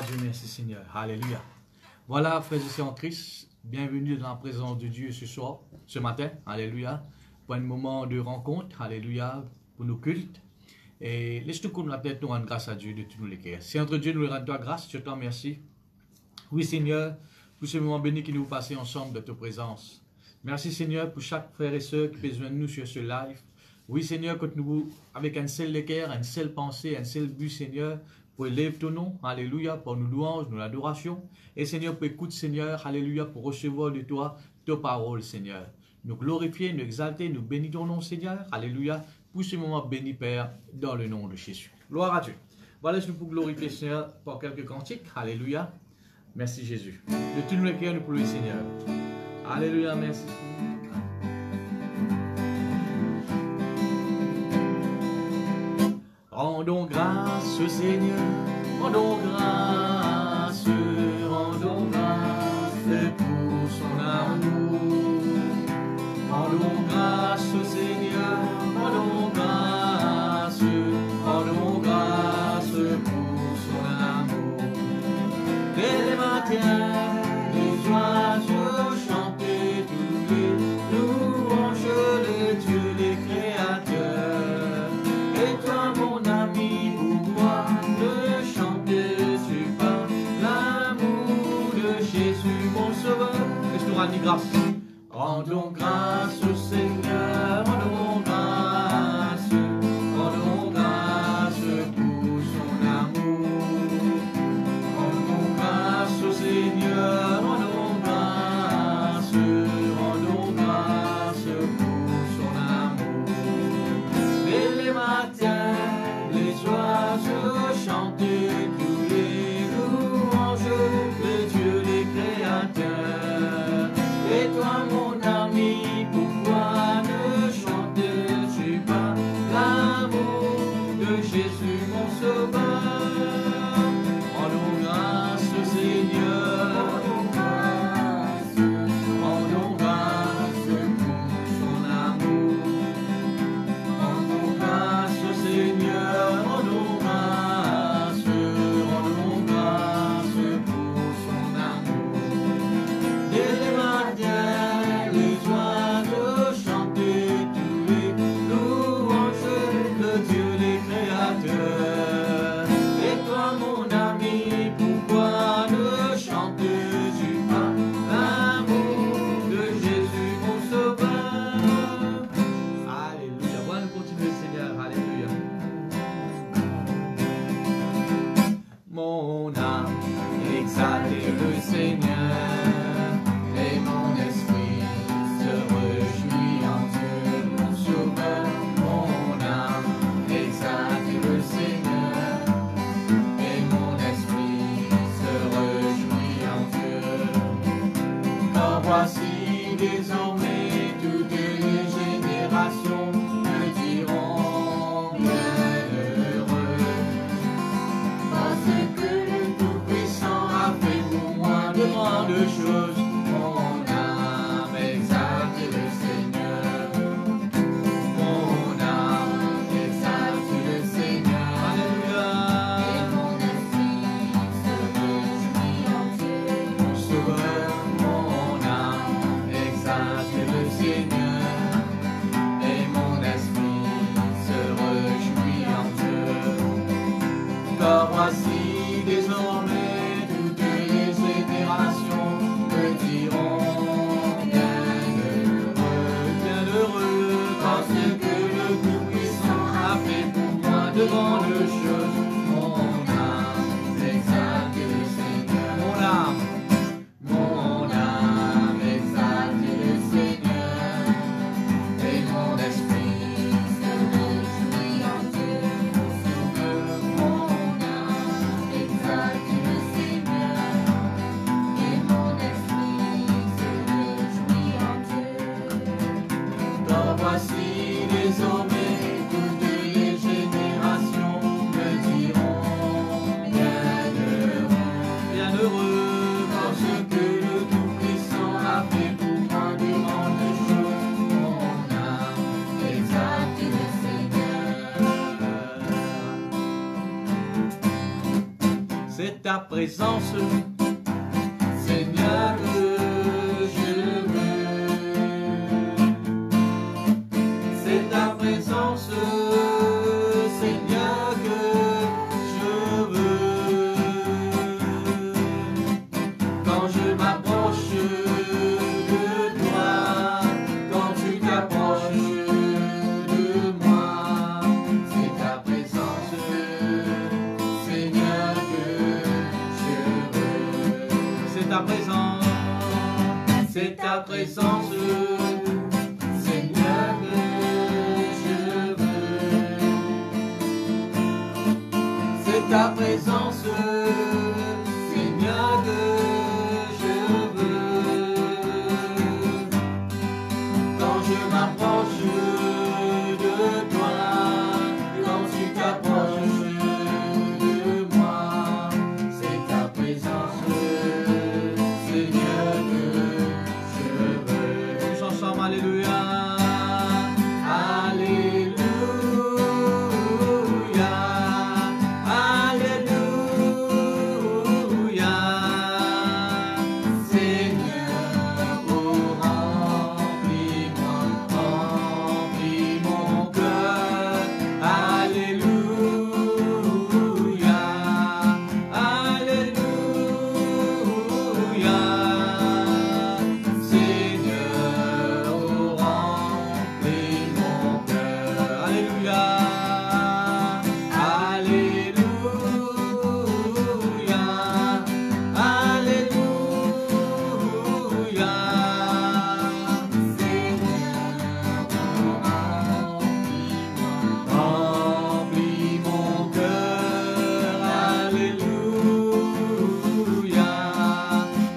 Dieu, merci Seigneur. Alléluia. Voilà, frères et sœurs en Christ, bienvenue dans la présence de Dieu ce soir, ce matin. Alléluia. Pour un moment de rencontre. Alléluia. Pour nos cultes. Et laisse-nous qu'on la tête nous rendre grâce à Dieu de tous les cœurs. C'est entre Dieu nous rendre toi grâce. Je te remercie. Oui, Seigneur, pour ce moment béni que nous passons ensemble de ta présence. Merci, Seigneur, pour chaque frère et sœur qui peut joindre nous sur ce live. Oui, Seigneur, que nous, avec un seul cœur, une seule pensée, un seul but, Seigneur, pour élever ton nom, alléluia, pour nous louanges, nous l'adoration. Et Seigneur, pour écouter, Seigneur, alléluia, pour recevoir de toi ta parole, Seigneur. Nous glorifier, nous exalter, nous bénir ton nom, Seigneur, alléluia, pour ce moment béni, Père, dans le nom de Jésus. Gloire à Dieu. Voilà, je nous pour glorifier, Seigneur, par quelques cantiques, alléluia. Merci, Jésus. De tous nos cœurs, nous pour le Seigneur. Alléluia, merci. Rendons grâce au Seigneur, rendons grâce pour son amour. Rendons grâce au Seigneur, rendons grâce pour son amour. Dès les matins, les oiseaux chantaient tous les louanges de Dieu, les créateurs. Et toi, mon ami, pourquoi ne chantes-tu pas l'amour de Jésus, mon sauveur? Laisse-nous rendre grâce. Rendons grâce au Seigneur, rendons grâce pour son amour. Rendons grâce au Seigneur, rendons grâce pour son amour. Dès les matins, les oiseaux chantaient tous les louanges de Dieu, les créateurs. Et toi, mon ami, pourquoi ne chantes-tu pas l'amour de Jésus, mon sauveur? Rendons grâce au Seigneur, rendons grâce pour son amour. Rendons grâce au Seigneur, rendons grâce pour son amour. Dès les matins, les oiseaux chantaient tous les louanges de Dieu, les créateurs. Et toi, mon ami, pourquoi ne chantes-tu pas l'amour de Jésus, mon sauveur? Alléluia. Voilà, nous continuons, Seigneur. Alléluia. Mon âme exalte le Seigneur, et mon esprit se réjouit en Dieu, mon sauveur. Mon âme exalte le Seigneur, et mon esprit se réjouit en Dieu. Car voici désormais toutes les générations me diront bienheureux, parce que le Tout-Puissant a fait pour moi de grandes choses. Mon âme exalte le Seigneur, mon âme exalte le Seigneur, alléluia. Et mon esprit se réjouit en Dieu, mon sauveur. Mon âme exalte le Seigneur, et mon esprit se réjouit en Dieu. Car voici désormais toutes les générations me diront bienheureux, parce que le Tout-Puissant a fait pour moi de grandes choses. Mon âme exalte le Seigneur, mon âme exalte le Seigneur, ta présence, Seigneur, que je veux. C'est ta présence, Seigneur, que je veux. Quand je m'approche de toi, quand tu t'approches de moi, c'est ta présence, Seigneur, que je veux. C'est ta présence, c'est ta présence, Seigneur, que je veux. C'est ta présence, Seigneur, que je veux. Quand je m'approche de toi, quand tu t'approches de moi, c'est ta présence, Seigneur, que je veux. Tous ensemble, alléluia. Alléluia. Alléluia. Seigneur, oh, remplis mon cœur. Alléluia. Alléluia. Seigneur, oh, remplis mon cœur. Alléluia. Alléluia. Alléluia. Remplis mon cœur. Alléluia.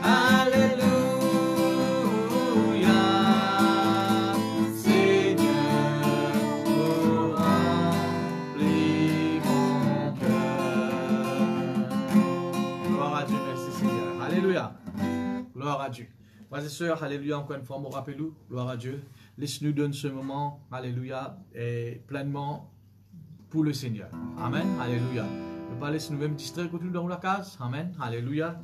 Alléluia. Seigneur, oh, remplis mon cœur. Gloire à Dieu, merci Seigneur. Alléluia. Gloire à Dieu. Frères et sœurs, alléluia, encore une fois, mon rappelez-nous, gloire à Dieu. Laisse-nous donner ce moment, alléluia, et pleinement pour le Seigneur. Amen, alléluia. Ne pas laisser nous-mêmes distraire quand nous dans la case. Amen, alléluia.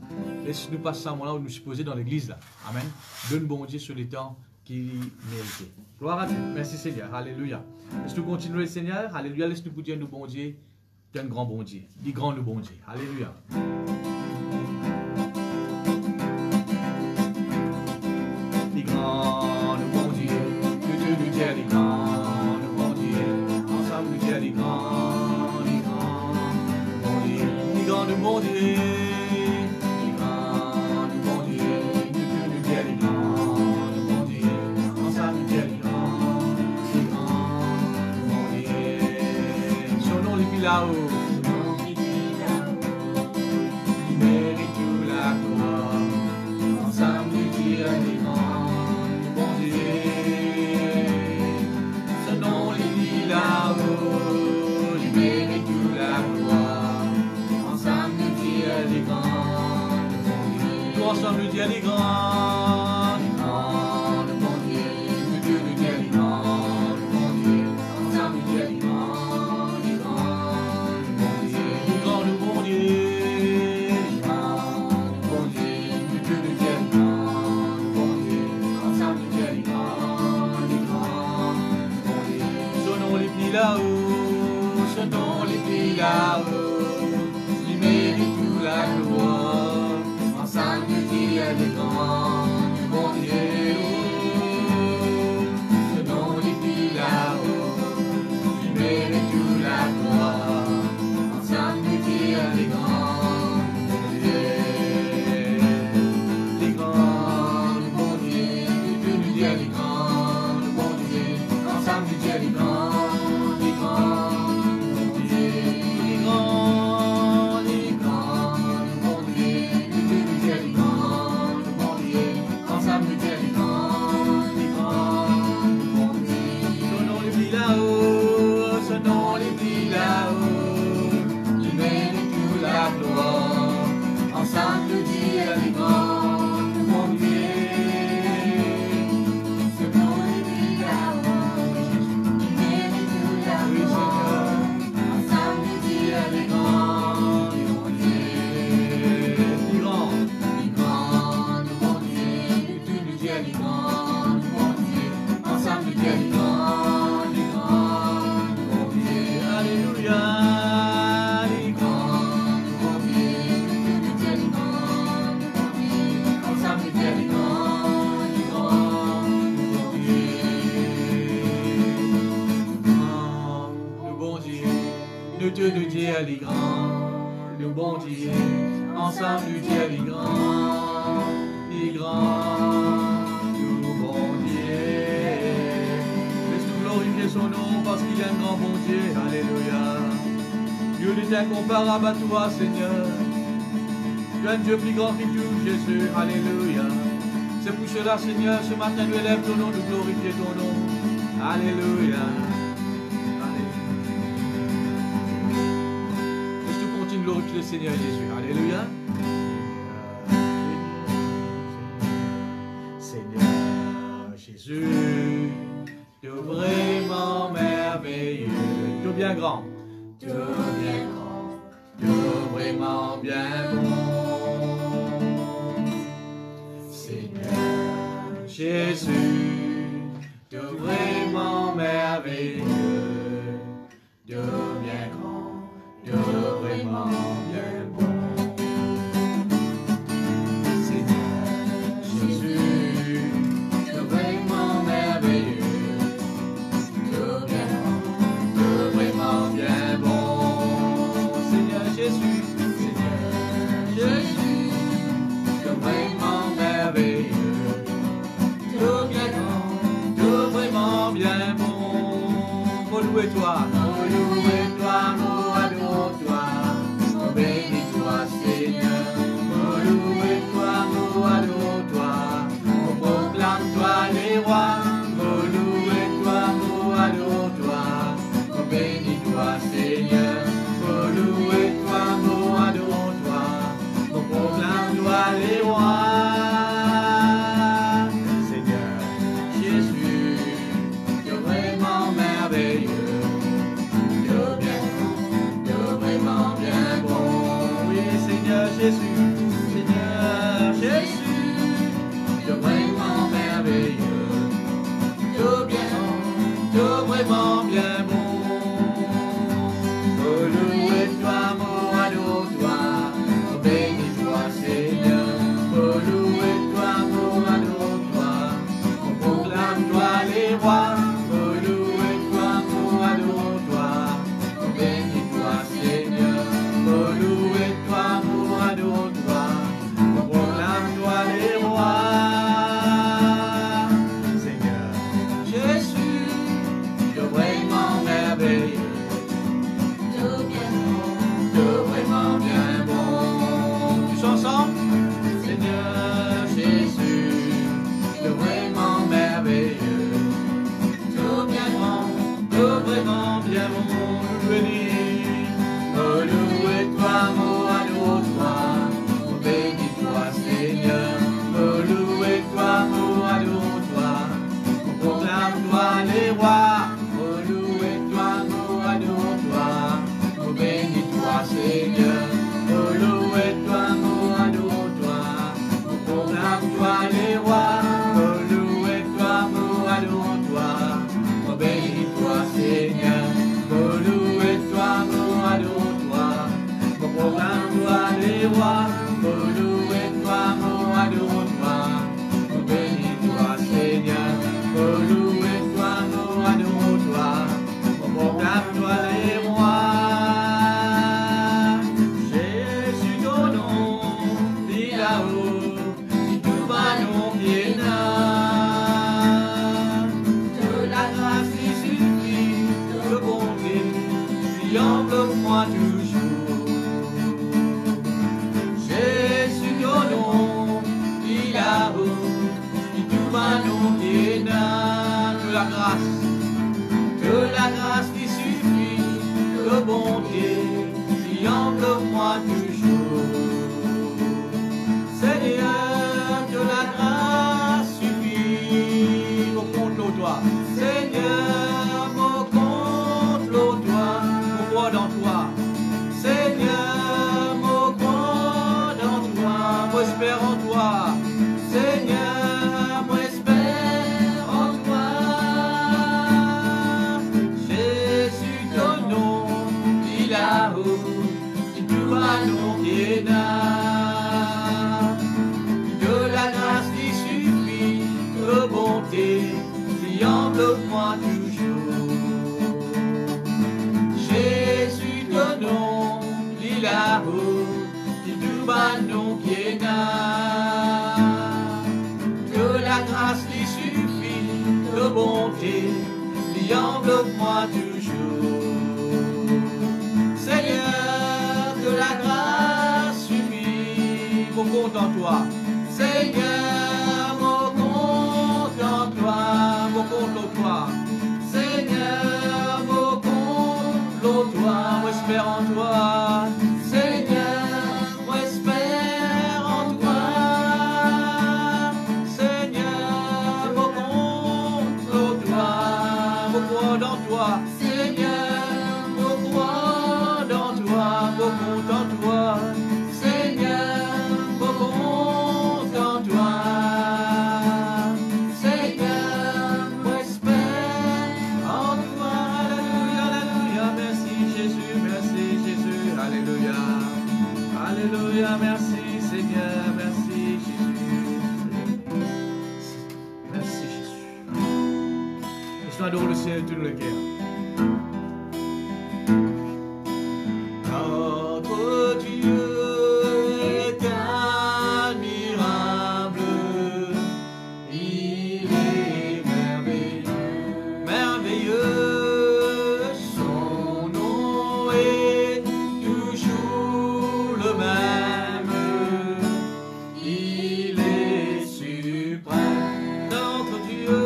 Laisse-nous passer un moment où nous sommes posés dans l'église là. Amen. Donne bon Dieu sur les temps qu'il méritait. Gloire à Dieu. Merci Seigneur. Alléluia. Laisse-nous continuer Seigneur. Alléluia. Laisse-nous dire nous bon Dieu. Tu es un grand bon Dieu. Dis grand le bon Dieu. Alléluia. Dis grand le bon Dieu. Que Dieu nous dit dis grand le bon Dieu. Ensemble nous dit dis grand le bon Dieu. Dis grand le bon Dieu. Dis grand le bon Dieu. Que Dieu nous dit dis grand le bon Dieu. Ensemble nous dit dis grand le bon Dieu. Son nom les là-haut. Il mérite toute la gloire. Ensemble nous dit dis grand le bon Dieu. Son nom les là-haut. Il mérite toute la gloire. Ensemble nous dit les grands, le bon Dieu. Nous ensemble nous dit les grands, le bon Dieu. Que Dieu nous dit les grands, le bon Dieu. Ensemble nous dit les grands, le bon Dieu. Les grands, le bon Dieu. Les grands, le bon Dieu. Que Dieu nous dit les grands, le bon Dieu. Ensemble nous dit les grands, le bon Dieu. Son nom les plis là-haut, son nom les plis là-haut. Il mérite toute la gloire. Ensemble nous dit les grands, du bon Dieu. Ce nom les plis là-haut. Il mérite toute la gloire. Ensemble nous dit les grands, du bon Dieu. Les grands, du bon Dieu. Dieu nous dit les grands, du bon Dieu. Ensemble nous dit les grands, du bon Dieu. Dieu est grand, le bon Dieu, ensemble nous Dieu est grand, le bon Dieu. Laisse-nous glorifier son nom parce qu'il est un grand bon Dieu, alléluia. Dieu n'est incomparable à toi, Seigneur. Tu es un Dieu plus grand que tout, Jésus, alléluia. C'est pour cela, Seigneur, ce matin nous élève ton nom, nous glorifier ton nom, alléluia. Glorifier le Seigneur Jésus. Alléluia. Seigneur Jésus, tu es vraiment merveilleux. Tu es bien grand. Tu es bien grand. Tu es vraiment bien bon. Seigneur Jésus, tu es vraiment merveilleux. Tu es bien grand. Tu es vraiment bien bon. Seigneur Jésus, tu es vraiment merveilleux. Tu es bien grand, tu es vraiment bien bon. Seigneur Jésus, tu es vraiment merveilleux. Tu es bien grand, tu es vraiment bien bon. Faut louer toi, adore-toi, bénis-toi Seigneur, louer-toi, adore-toi, proclame-toi les rois, louer-toi, adore-toi, bénis-toi Seigneur, louer-toi, adore-toi, proclame-toi les rois. Seigneur Jésus, tu es vraiment merveilleux. Jésus, Seigneur Jésus, tu es vraiment merveilleux, tu es vraiment bien bon. Oh, louez-toi, adore-toi, oh, bénis-toi Seigneur, oh, louez-toi, adore-toi, oh, proclame-toi les rois, oh, louez-toi, adore-toi, oh, bénis-toi Seigneur, oh, louez-toi, adore-toi, proclame-toi les rois. Seigneur Jésus, tu es vraiment merveilleux. Tu es vraiment bien bon. Tous ensemble? Seigneur Jésus, tu es vraiment merveilleux. Tu es bien grand, tu es vraiment bien bon. Nous bénis, oh louez-toi, adore-toi, oh bénis-toi Seigneur, oh louez-toi, adore-toi, oh proclame-toi les rois, oh louez-toi, adore-toi, oh bénis-toi Seigneur, oh louez-toi, adore-toi, oh proclame-toi les rois, oh louez-toi, adore-toi, oh bénis-toi Seigneur, oh louez-toi, adore-toi, oh proclame-toi les rois, oh louez-toi, adore-toi, oh bénis-toi Seigneur, oh louez-toi, adore-toi, oh proclame-toi les rois. Jésus ton nom, dit là-haut, si tout va non bien de la grâce qui suffit, de bonté, qui enveloppe-moi toujours. Jésus ton nom, dit là-haut, si tout va non bien de la grâce qui suffit, de bonté, qui enveloppe-moi toujours. Seigneur, que la grâce suffit, mon compte l'eau toi. Seigneur, mon compte l'eau toi, mon croix dans toi. Seigneur, mon croix dans toi, mon espère en toi. Seigneur, mon espère en toi. Jésus, ton nom, il là-haut, si tu vas nous guérir. De la grâce qui suffit, de bonté, qui enveloppe-moi toujours. Jésus, ton nom, Que la grâce lui suffit, de bonté lui enveloppe-moi toujours. Seigneur, que la grâce suffit, mon compte en toi. Seigneur, mon compte en toi, mon compte en toi. Seigneur, mon compte en toi, moi espère en toi. Seigneur, moi espère en toi. Seigneur, mon compte en toi, mon croix dans toi. Seigneur, mon croix dans toi, mon compte en toi. Seigneur, mon compte en toi. Seigneur, moi espère en toi. Alléluia, alléluia, merci Jésus, alléluia. Alléluia, merci Seigneur, merci Jésus. Merci Jésus. Laisse-nous adorer le Seigneur de tout le cœur. Notre Dieu est admirable, il est merveilleux, merveilleux, son nom est toujours le même, il est suprême, notre Dieu.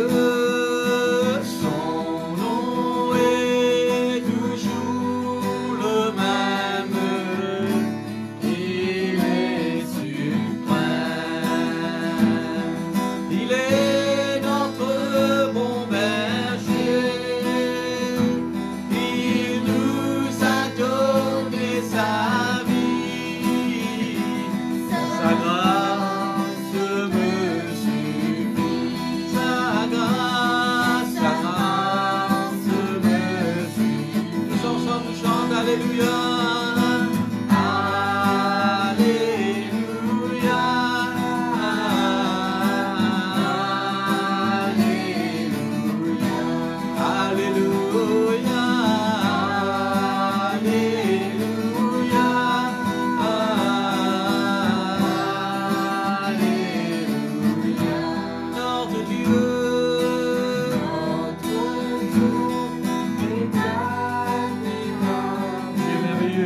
Merveilleux, son nom est toujours le même, il est suprême, il est notre bon berger, il nous a donné sa vie, sa grâce me suffit. Sa grâce me suit. Tous ensemble nous chantons Alléluia. Alléluia. Alléluia. Alléluia. Alléluia. Notre Dieu. Merveilleux.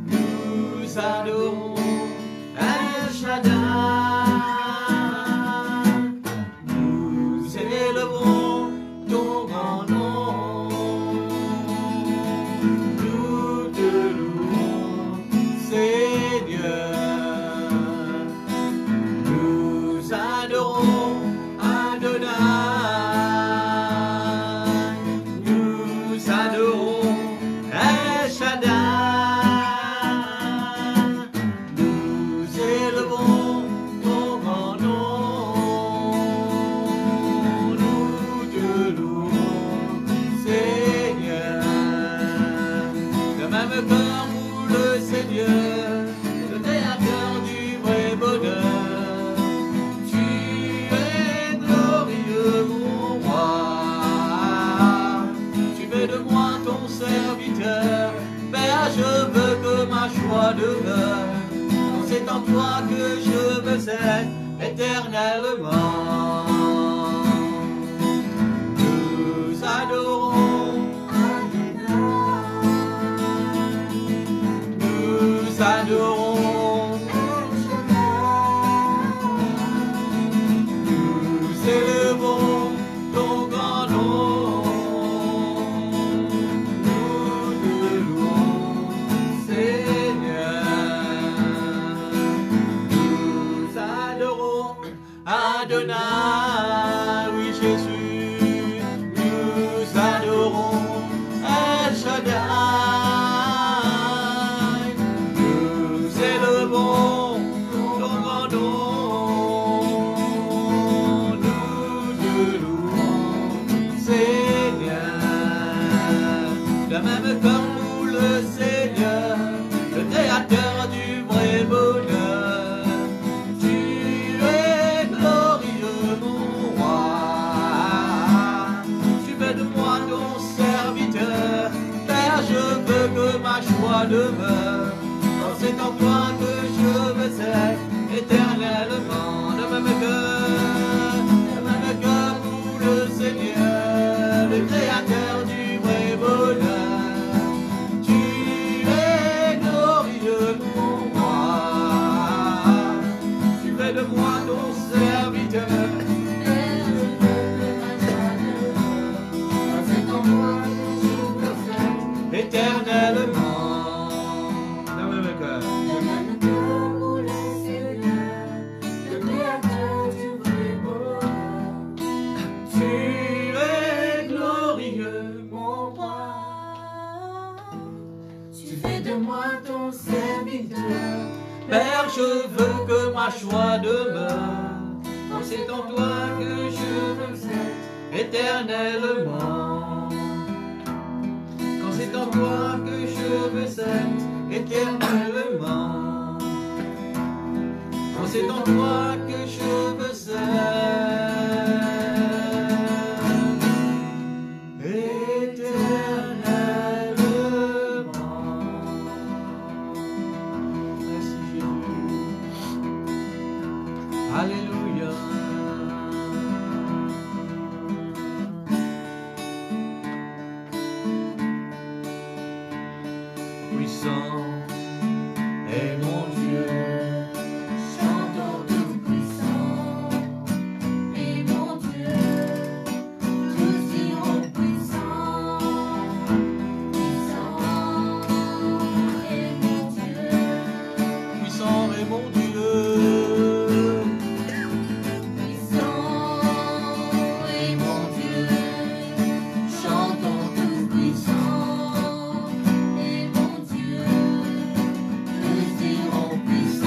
Nous adorons El Shaddai. Nous élevons ton grand nom. Nous te louons, Seigneur. Nous adorons Adonai. Nous adorons El Shaddai. Nous élevons ton grand nom. Nous te louons, Seigneur. De même cœur pour le Seigneur, le créateur du vrai bonheur. Tu es glorieux, mon roi. Tu fais de moi ton serviteur. Père, je veux que ma joie demeure. C'est en toi que je veux être éternellement. Nous adorons, nous adorons, nous élevons ton grand nom. Nous te louons, Seigneur. Nous adorons Adonai, oui Jésus. Nous adorons El Shaddai. Nous élevons ton grand nom. Nous te louons, Seigneur. De même comme nous le Seigneur, le créateur du vrai bonheur. Tu es glorieux, mon roi. Tu fais de moi ton serviteur. Père, je veux que ma joie demeure. Car c'est en toi que je veux être éternellement. De même que pour le Seigneur, le créateur du vrai bonheur. Tu es glorieux, mon roi. Tu fais de moi ton serviteur. Éternellement. Dans le même cœur. Tu es glorieux, mon roi. Tu fais de moi ton serviteur. Père, je veux que ma joie demeure. Car c'est en toi que je veux être éternellement. Quand c'est en toi que je veux être éternellement. Quand c'est en toi que je veux être éternellement. Merci Jésus. Alléluia. Puissant est mon Dieu. Chantons tout puissant. Et mon Dieu, tous diront puissant. Puissant est mon Dieu. Puissant est mon Dieu. Puissant est mon Dieu. Chantons tout puissant. Et mon Dieu, tous diront puissant.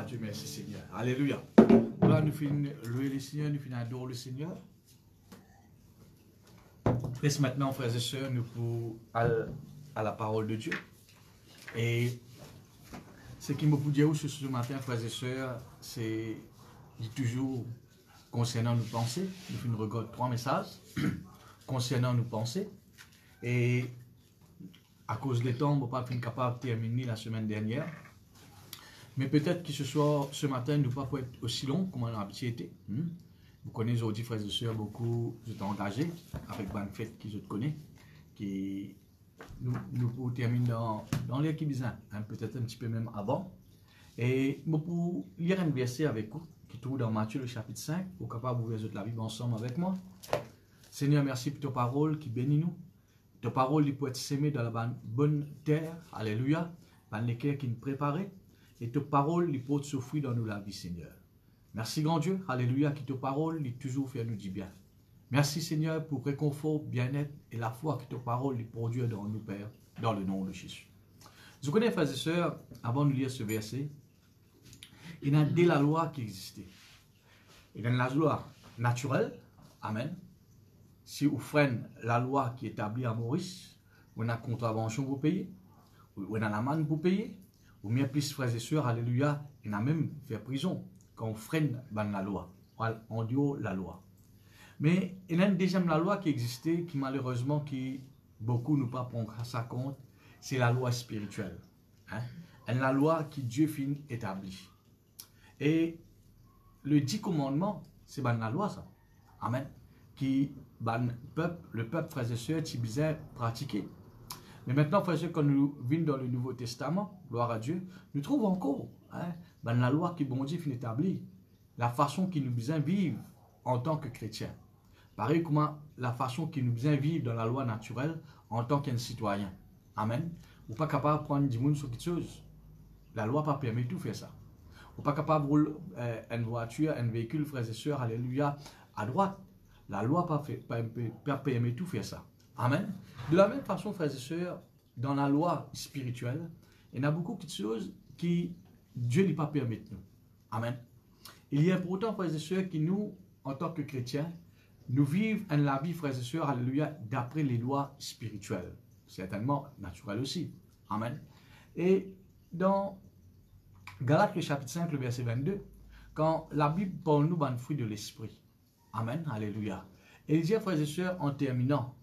Dieu, merci Seigneur. Alléluia. Là, nous finissons louer le Seigneur, nous finissons adorer le Seigneur. Laisse maintenant, frères et sœurs, nous pour à la parole de Dieu. Et ce qui me peut dire ce matin, frères et sœurs, c'est toujours concernant nos pensées. Nous regardons 3 messages concernant nos pensées. Et à cause des temps, on ne va pas être capable de terminer la semaine dernière. Mais peut-être que ce matin, nous ne va pas être aussi long comme on a l'habitude été. Vous connaissez aujourd'hui, frères et sœurs, beaucoup sont engagés avec une fête qui je connais, qui nous terminons dans les Kibizans, peut-être un petit peu même avant. Et pour lire un verset avec vous, qui se trouve dans Matthieu, le chapitre 5, vous êtes capable d'ouvrir la Bible ensemble avec moi. Seigneur, merci pour ta parole qui bénit nous. Ta parole qui peut être sémée dans la bonne terre, alléluia, dans les cœurs qui nous préparent. Et ta parole qui peut souffrir dans nous la vie, Seigneur. Merci, grand Dieu, alléluia, qui ta parole qui toujours fait nous du bien. Merci, Seigneur, pour réconfort, bien-être et la foi que ta parole qui produit dans nous, Père, dans le nom de Jésus. Vous connaissez, frères et sœurs, avant de lire ce verset, il y a dès la loi qui existait. Il y a la loi naturelle, amen. Si vous freinez la loi qui est établie à Maurice, vous avez une contravention pour payer, vous avez la manne pour payer, ou bien plus, frères et sœurs, alléluia, il y a même fait prison quand on freine la loi, on dit la loi. Mais il y a une deuxième la loi qui existait, qui malheureusement, qui beaucoup ne pas prendre ça compte, c'est la loi spirituelle. La loi qui Dieu finit établie. Et le 10 commandements, c'est la loi ça. Amen. Qui le peuple, frères et sœurs, qui bizarre pratiquer. Mais maintenant, frères et sœurs, quand nous venons dans le Nouveau Testament, gloire à Dieu, nous trouvons encore la loi qui bon Dieu finit établie, la façon qui nous besoin vivre en tant que chrétiens. Pareil comme la façon qui nous besoin vivre dans la loi naturelle en tant qu'un citoyen. Amen. Vous n'êtes pas capable de prendre du monde sur quelque chose. La loi pas permet de tout faire ça. Vous n'êtes pas capable de rouler une voiture, un véhicule, frères et sœurs, alléluia, à droite. La loi pas permet de tout faire ça. Amen. De la même façon, frères et sœurs, dans la loi spirituelle, il y a beaucoup de choses qui Dieu n'a pas permis de nous. Amen. Il est important, frères et sœurs, que nous, en tant que chrétiens, nous vivons la vie, frères et sœurs, alléluia, d'après les lois spirituelles. Certainement naturelles aussi. Amen. Et dans Galates, le chapitre 5, le verset 22, quand la Bible parle nous d'un fruit de l'esprit. Amen. Alléluia. Et il dit, frères et sœurs, en terminant,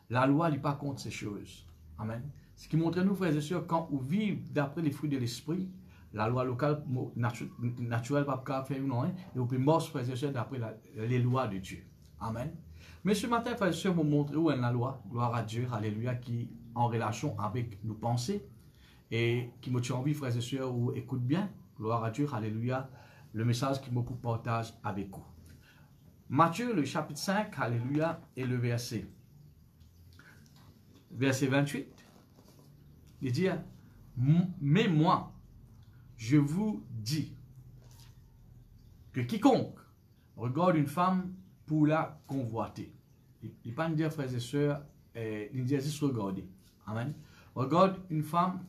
la loi n'est pas contre ces choses. Amen. Ce qui montre nous, frères et sœurs, quand on vit d'après les fruits de l'esprit, la loi locale, naturelle, pas faire non, et on peut mort, frères et sœurs, d'après les lois de Dieu. Amen. Mais ce matin, frères et sœurs, vous montrer où est la loi, gloire à Dieu, alléluia, qui en relation avec nos pensées et qui me tient envie, frères et sœurs, ou écoute bien, gloire à Dieu, alléluia, le message qui me partage avec vous. Matthieu, le chapitre 5, alléluia, et le verset 28, il dit, mais moi, je vous dis que quiconque regarde une femme pour la convoiter, il ne pas dire, frères et sœurs, il dit juste regarder. Amen. Regarde une femme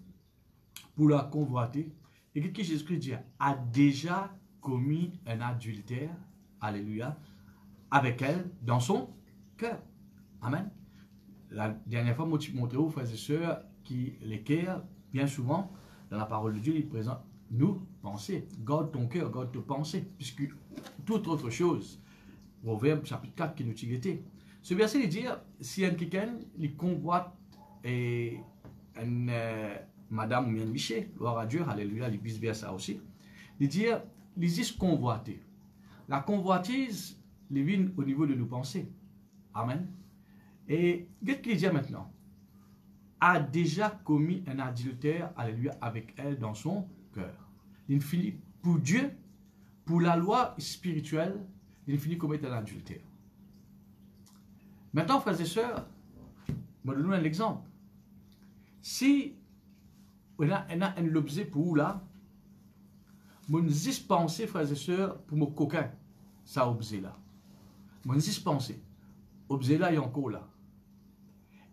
pour la convoiter, et que Jésus-Christ dit, a déjà commis un adultère, alléluia, avec elle dans son cœur. Amen. La dernière fois, je montré aux frères et sœurs qui les cœurs, bien souvent, dans la parole de Dieu, il présente nous, penser. Garde ton cœur, garde tes pensées, puisque toute autre chose, Proverbe chapitre 4 qui nous dit. Ce verset, il dit, si un quelqu'un, il convoite une madame ou bien Michel, gloire à Dieu, alléluia, il vice versa aussi, il dit, il dit convoiter. La convoitise, il vient au niveau de nos pensées. Amen. Et qu'est-ce qu'il dit maintenant? A déjà commis un adultère, alléluia, avec elle dans son cœur. Il finit pour Dieu, pour la loi spirituelle, il finit commettre un adultère. Maintenant, frères et sœurs, je vais vous donner un exemple. Si on a un objet pour vous là, mon juste penser, frères et sœurs, pour mon coquin, ça objet là. Mon juste penser, objet là est encore là.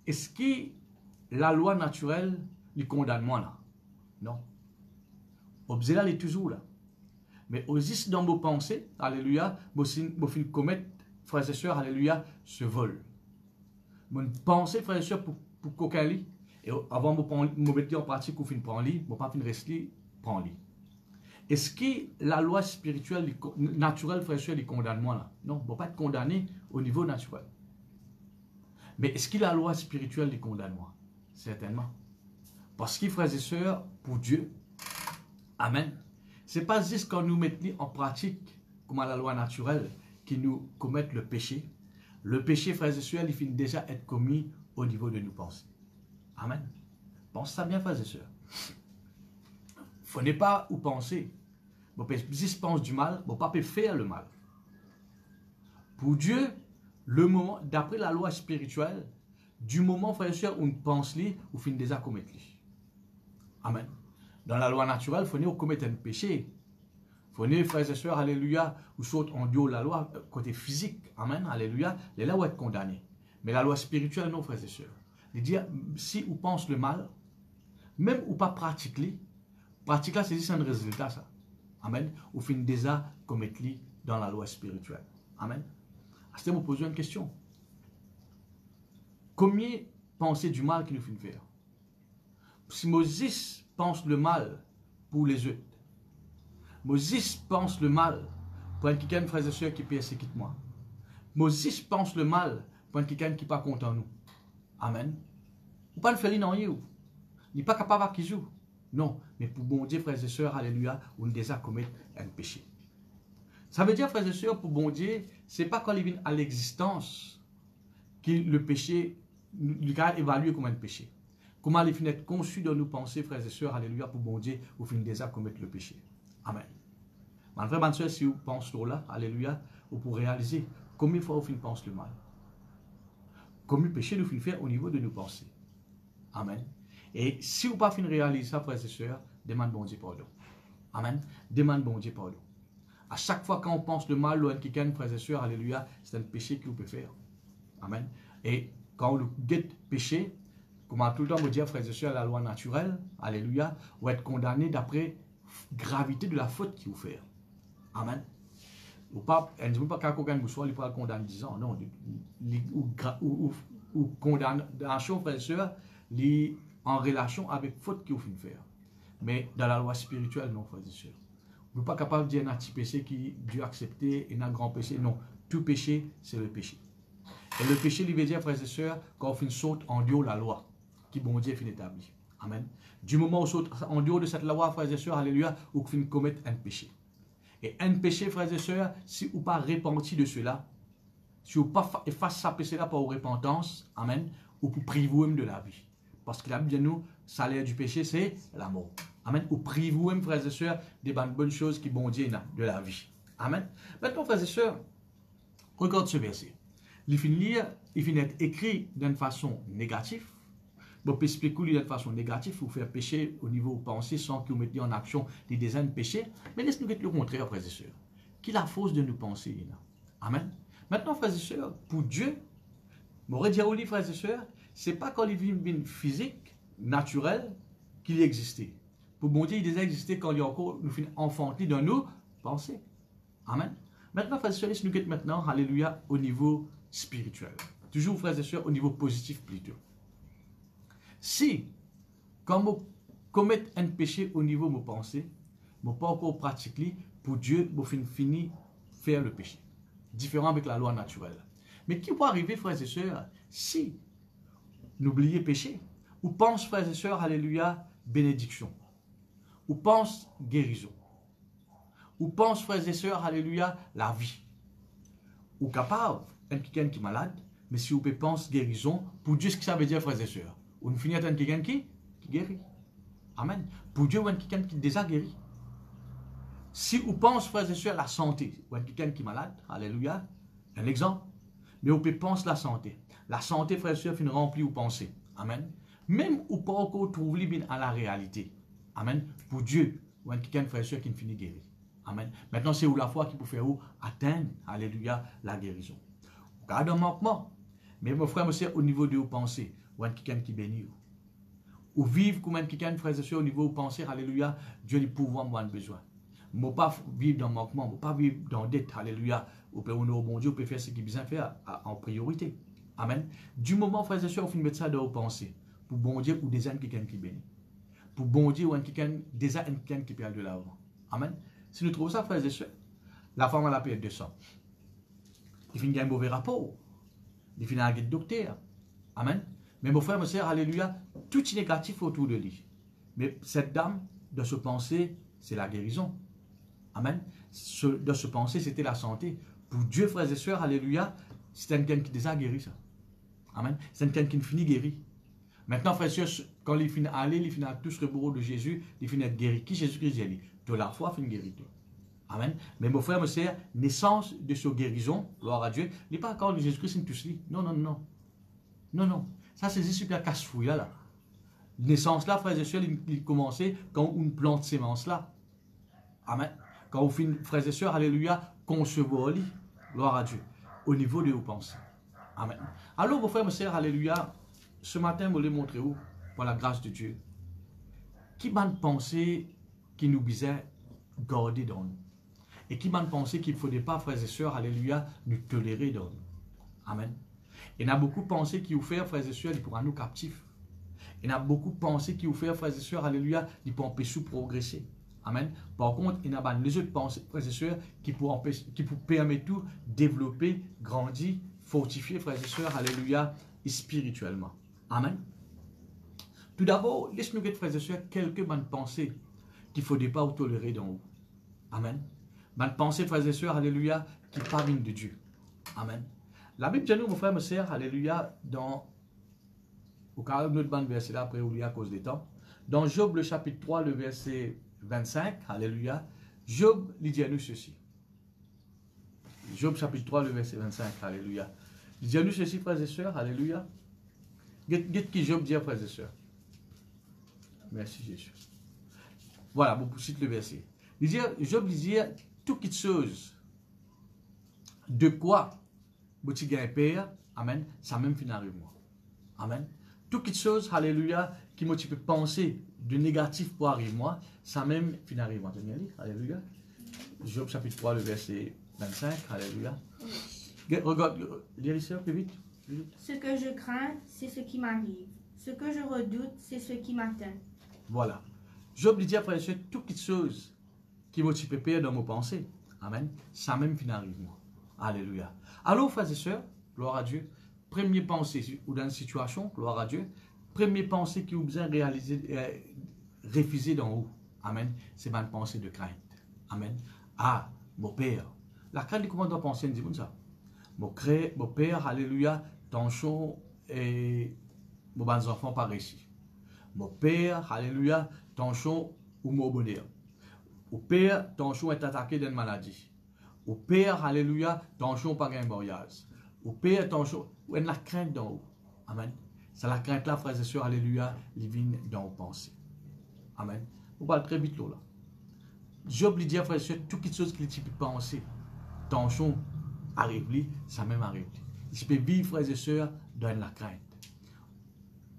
Est-ce que la loi naturelle, il condamne moi là? Non. Objet là, il est toujours là. Mais aussi dans vos pensées, alléluia, vous fin commettre, frères et sœurs, alléluia, ce vol. Mon pensée, frères et sœurs, pour coquin et avant de mettre en pratique, vous fin prendre lit, vous pas fin rester prendre lit. Est-ce que la loi spirituelle, naturelle, frères et sœurs, les condamne moi là? Non, vous ne pas être condamné au niveau naturel. Mais est-ce que la loi spirituelle les condamne moi? Certainement. Parce que, frères et sœurs, pour Dieu, amen, ce n'est pas juste quand nous mettons en pratique, comme à la loi naturelle, qui nous commettent le péché. Le péché, frères et sœurs, il finit déjà être commis au niveau de nos pensées. Amen. Pense ça bien, frères et sœurs. Il ne faut pas où penser. Si je pense du mal, il ne faut pas faire le mal. Pour Dieu, le moment, d'après la loi spirituelle, du moment, frères et sœurs, où on pense lui, on finit déjà commettre lui. Amen. Dans la loi naturelle, il faut commettre un péché. Il faut, frères et sœurs, alléluia, ou saute en dehors de la loi, côté physique. Amen, alléluia, les là où être condamné. Mais la loi spirituelle, non, frères et sœurs. Il dit, si on pense le mal, même ou pas pratiquer, pratiquer, c'est juste un résultat, ça. Amen. Ou finit déjà commettre lui dans la loi spirituelle. Amen. À ce moment, vous posez une question. Combien pensez du mal qu'il nous fait faire? Si Moses pense le mal pour les autres, Moses pense le mal pour quelqu'un, frères et sœurs, qui persécute moi. Moses pense le mal pour quelqu'un qui n'est pas content de nous. Amen. Ou pas le faire, non, il n'est pas capable de joue. Non, mais pour bon Dieu, frères et sœurs, alléluia, on déjà commettre un péché. Ça veut dire, frères et sœurs, pour bon Dieu, ce n'est pas quand il vient à l'existence que le péché, il a évalué comme un péché. Comment il finit être conçu dans nos pensées, frères et sœurs, alléluia, pour bon Dieu, vous finissez déjà commettre le péché. Amen. Mon frère, ma soeur, si vous pensez là, alléluia, vous pourrez réaliser combien de fois vous pensez le mal. Combien de péché nous finissons faire au niveau de nos pensées. Amen. Et si vous ne pouvez pas réaliser ça, frères et sœurs, demande bon Dieu pardon. Amen. Demande bon Dieu pardon. À chaque fois quand on pense le mal ou à quelqu'un, frères et sœurs, alléluia, c'est un péché que vous pouvez faire. Amen. Et quand vous guette péché, comme tout le temps vous dire, frères et sœurs, la loi naturelle, alléluia, vous êtes condamné d'après gravité de la faute qu'il vous fait. Amen. Ou pas, elle ne dit pas qu'un coquin vous soit, il pourra condamner 10 ans. Non, ou condamnation, frères et sœurs, en relation avec faute qu'il vous fait faire. Mais dans la loi spirituelle, non, frères et sœurs. Vous n'êtes pas capable de dire un petit péché qui Dieu a accepté et un grand péché. Non, tout péché, c'est le péché. Et le péché, il veut dire, frères et sœurs, quand on fait une saute en dehors de la loi, qui bon Dieu finit établi. Amen. Du moment où on saute en dehors de cette loi, frères et sœurs, alléluia, ou qu'on commettre un péché. Et un péché, frères et sœurs, si vous pas repenti de cela, si vous pas efface ce péché-là par repentance, amen, ou pour priver de la vie. Parce que la Bible dit nous, salaire du péché, c'est la mort. Amen. Ou priver, frères et sœurs, des bonnes choses qui bon Dieu de la vie. Amen. Maintenant, frères et sœurs, regarde ce verset. Il finit être écrit d'une façon négative. Bon, peut expliquer d'une façon négative, vous faire pécher au niveau pensée sans que vous mettiez en action des dizaines de péchés. Mais laissez-nous dire le contraire, frères et sœurs. Qui la force de nous penser? Amen. Maintenant, frères et sœurs, pour Dieu, m'aurait dit au livre, frères et sœurs, ce n'est pas quand il vit une physique naturelle qu'il existait. Pour bon Dieu, il déjà existé quand il y a encore nous finit enfanté dans nos pensées. Amen. Maintenant, frères et sœurs, laissez-nous dire maintenant, alléluia, au niveau spirituel. Toujours, frères et sœurs, au niveau positif plutôt. Si, quand vous commettez un péché au niveau de vos pensées, vous ne pas encore pratiquer, pour Dieu, vous finissez faire le péché. Différent avec la loi naturelle. Mais qui peut arriver, frères et sœurs, si n'oubliez péché, ou pense, frères et sœurs, alléluia, bénédiction, ou pense guérison, ou pense, frères et sœurs, alléluia, la vie, ou capable, quelqu'un qui est malade, mais si vous pensez guérison, pour Dieu, ce que ça veut dire, frères et sœurs, ou nous finissons avec quelqu'un qui guérit. Amen. Pour Dieu, ou quelqu'un qui est déjà guéri. Si vous pensez, frères et sœurs, la santé, ou quelqu'un qui est malade, alléluia, un exemple, mais vous pensez la santé. La santé, frères et sœurs, finit remplie ou pensée. Amen. Même ou pas encore trouver bien à la réalité. Amen. Pour Dieu, ou quelqu'un, frères et sœurs, qui finit guéri. Amen. Maintenant, c'est où la foi qui peut faire où atteindre, alléluia, la guérison. Garde un manquement. Mais mon frère, monsieur, au niveau de vos pensées, ou quelqu'un qui bénit. Ou vivre comme quelqu'un, frères et sœurs, au niveau de vos pensées, alléluia, Dieu lui pouvoir, moi, besoin. ne pas vivre dans le manquement, ne pas vivre dans la dette. Alléluia. Vous pouvez honorer bon Dieu, vous pouvez faire ce qui est bien fait en priorité. Amen. Du moment, frères et sœurs, vous finissez mettre ça dans vos pensées. Pour bon Dieu, ou déjà quelqu'un qui bénit. Pour bon Dieu, ou déjà quelqu'un qui perd de l'avant. Amen. Si nous trouvons ça, frères et sœurs, la femme a la perte de sang. Il finit un mauvais rapport. Il finit un guide docteur. Amen. Mais mon frère, ma soeur, alléluia, tout est négatif autour de lui. Mais cette dame, de se penser, c'est la guérison. Amen. De se penser, c'était la santé. Pour Dieu, frères et sœurs, alléluia, c'est quelqu'un qui déjà guéri ça. Amen. C'est quelqu'un qui finit guéri. Maintenant, frères et sœurs, quand il finit aller, il finit à tous le bourreau de Jésus, il finit être guéri. Qui Jésus-Christ a dit? De la foi, il finit guéri. Amen. Mais mon frère, ma soeur, naissance de cette guérison, gloire à Dieu, il n'est pas encore de Jésus-Christ, tous lui. Non, non, non. Non, non. Ça, c'est super casse-fouille là. Naissance là, frères et sœurs, il commençait quand on plante sémence là. Amen. Quand on finit, frères et sœurs, alléluia, concevoir lit, gloire à Dieu, au niveau de vos pensées. Amen. Alors, vos frères, mes sœurs, alléluia, ce matin, je voulais montrer où, par la grâce de Dieu, qui m'a pensé qui nous visait garder dans nous. Et qui m'a pensé qu'il ne faudrait pas, frères et sœurs, alléluia, nous tolérer dans nous. Amen. Il y en a beaucoup pensé qui vous fait, frères et sœurs, il pourra nous captifs. Il y en a beaucoup pensé qui vous fait, frères et sœurs, alléluia, il peut empêcher de progresser. Amen. Par contre, il y en a les autres pensées, frères et sœurs, qui pour permettre tout développer, grandir, fortifier, frères et sœurs, alléluia, spirituellement. Amen. Tout d'abord, laisse-nous dire, frères et sœurs, quelques bonnes pensées qu'il ne faudrait pas vous tolérer dans vous. Amen. Bonnes pensées, frères et sœurs, alléluia, qui parviennent de Dieu. Amen. La Bible dit nous, mon frère, mon sœur, alléluia, au carré de notre bande verset là, après, oublié à cause des temps. Dans Job, le chapitre 3, le verset 25, alléluia, Job lui dit à nous ceci. Job, chapitre 3, le verset 25, alléluia. Il dit à nous ceci, frères et sœurs, alléluia. Qu'est-ce que Job dit, frères et sœurs? Merci Jésus. Voilà, vous citez le verset. Il dit, Job dit, toute chose, de quoi vous avez peur, amen, ça même fin arrive moi. Amen. Toute chose, alléluia, qui me peut penser de négatif pour arriver moi, ça même fin arrive moi. Alléluia. Job chapitre 3, le verset 25, alléluia. Regarde, lisez ça plus vite. Ce que je crains, c'est ce qui m'arrive. Ce que je redoute, c'est ce qui m'atteint. Voilà. Job dit après toute chose qui me peut peur dans mes pensées, amen, ça même fin arrive moi. Alléluia. Alors, frères et sœurs, gloire à Dieu, première pensée ou dans une situation, gloire à Dieu, première pensée qui vous besoin réaliser, refuser dans vous, amen, c'est ma pensée de crainte. Amen. Ah, mon Père. La crainte, comment on doit penser, dit ça? Mon Père, alléluia, tension et mon bons enfants par ici. Mon Père, alléluia, tension ou mon bonheur. Au Père, tension est attaqué d'une maladie. Au Père, alléluia, tension pas un mariage. Au Père, tension, ou la crainte dans vous. Amen. C'est la crainte là, frères et sœurs, alléluia, les vignes dans vos pensées. Amen. Vous parlez très vite là. Job lui dit, frères et sœurs, toute chose qu'il peut penser, tension arrive, ça même arrive. Il peut vivre, frères et sœurs, dans la crainte.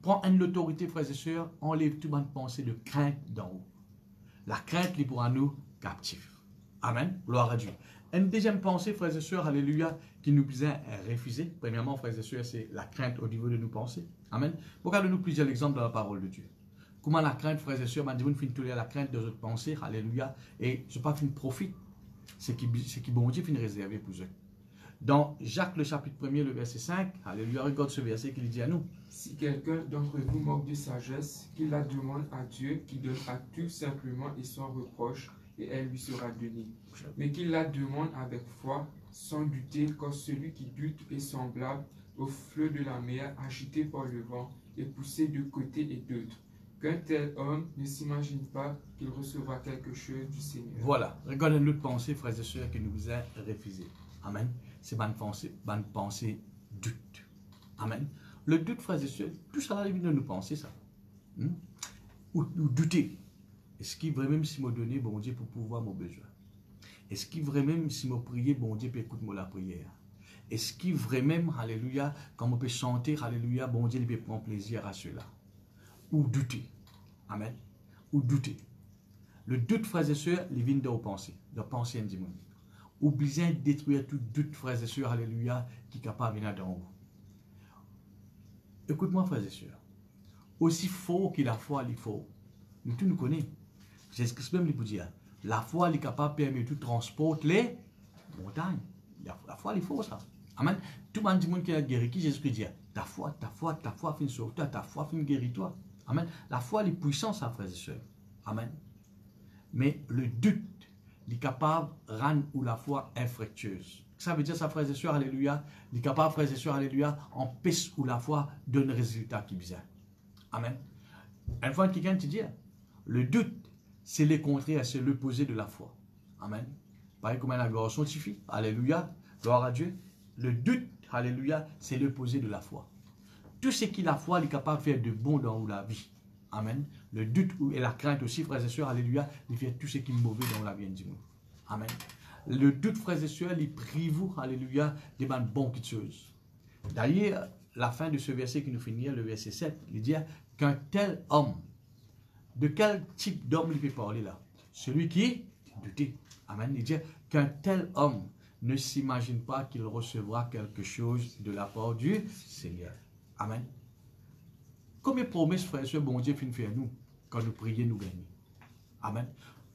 Prends une autorité, frères et sœurs, enlève toute bonne pensée de crainte dans vous. La crainte est pour nous captifs. Amen. Gloire à Dieu. Une deuxième pensée, frères et sœurs, alléluia, qui nous besoin refuser. Premièrement, frères et sœurs, c'est la crainte au niveau de nos pensées. Amen. Regardez-nous plusieurs exemples dans la parole de Dieu. Comment la crainte, frères et sœurs, m'a dit, vous finissez tolérer la crainte de votre pensée, alléluia, et ce n'est pas une profite. C'est qui bon Dieu finit réservé pour eux. Dans Jacques, le chapitre 1er, le verset 5, alléluia, regarde ce verset qu'il dit à nous. Si quelqu'un d'entre vous manque de sagesse, qu'il la demande à Dieu, qui donne à tout simplement et sans reproche, et elle lui sera donnée. Mais qu'il la demande avec foi, sans douter, car celui qui doute est semblable au flot de la mer agité par le vent et poussé de côté et d'autre. Qu'un tel homme ne s'imagine pas qu'il recevra quelque chose du Seigneur. Voilà, regardez notre pensée, frères et sœurs, qui nous a refusé. Amen. C'est bonne pensée doute. Amen. Le doute, frères et sœurs, tout ça, la vie de nous penser ça. Ou douter. Est-ce qu'il vraiment si me donner, bon Dieu, pour pouvoir mon besoin? Est-ce qu'il vraiment si me prier, bon Dieu, pour écouter la prière? Est-ce qu'il vraiment, alléluia, quand on peut chanter, alléluia, bon Dieu, il peut prendre plaisir à cela? Ou douter. Amen. Ou douter. Le doute, frères et sœurs, il vient de vos pensées. De penser un dimanche. Ou besoin de détruire tout doute, frères et sœurs, alléluia, qui est capable de venir d'en haut. Écoute-moi, frères et sœurs. Aussi faux que la foi, il faut. Nous tous nous connaissons. Jésus-Christ même, il peut dire, la foi, il est capable de permettre de transporter les montagnes. La foi, il faut ça. Amen. Tout le monde dit qui a guéri, qui Jésus-Christ dit, ta foi fait une sauve toi, ta foi fait une guérir toi. Amen. La foi, elle est puissante, ça, frères et sœurs. Amen. Mais le doute, il est capable de rendre la foi infructueuse. Ça veut dire ça, frères et sœurs, alléluia. Il est capable, frères et sœurs, alléluia, empêche où la foi donne le résultat qui est bizarre. Amen. Une fois, quelqu'un te dit, le doute, c'est le contraire, c'est l'opposé de la foi. Amen. Pareil comme la gloire scientifique. Alléluia. Gloire à Dieu. Le doute, alléluia, c'est l'opposé de la foi. Tout ce qui la foi, il est capable de faire de bon dans la vie. Amen. Le doute et la crainte aussi, frères et sœurs, alléluia, il fait tout ce qui est mauvais dans la vie intime. Amen. Le doute, frères et sœurs, il prive vous, alléluia, des bonnes choses. D'ailleurs, la fin de ce verset qui nous finit, le verset 7, il dit qu'un tel homme, de quel type d'homme il peut parler là? Celui qui doutait. Amen. Il dit qu'un tel homme ne s'imagine pas qu'il recevra quelque chose de la part du Seigneur. Amen. Combien de promesses, frères et sœurs, bon Dieu finit faire nous quand nous prions, nous gagnons? Amen.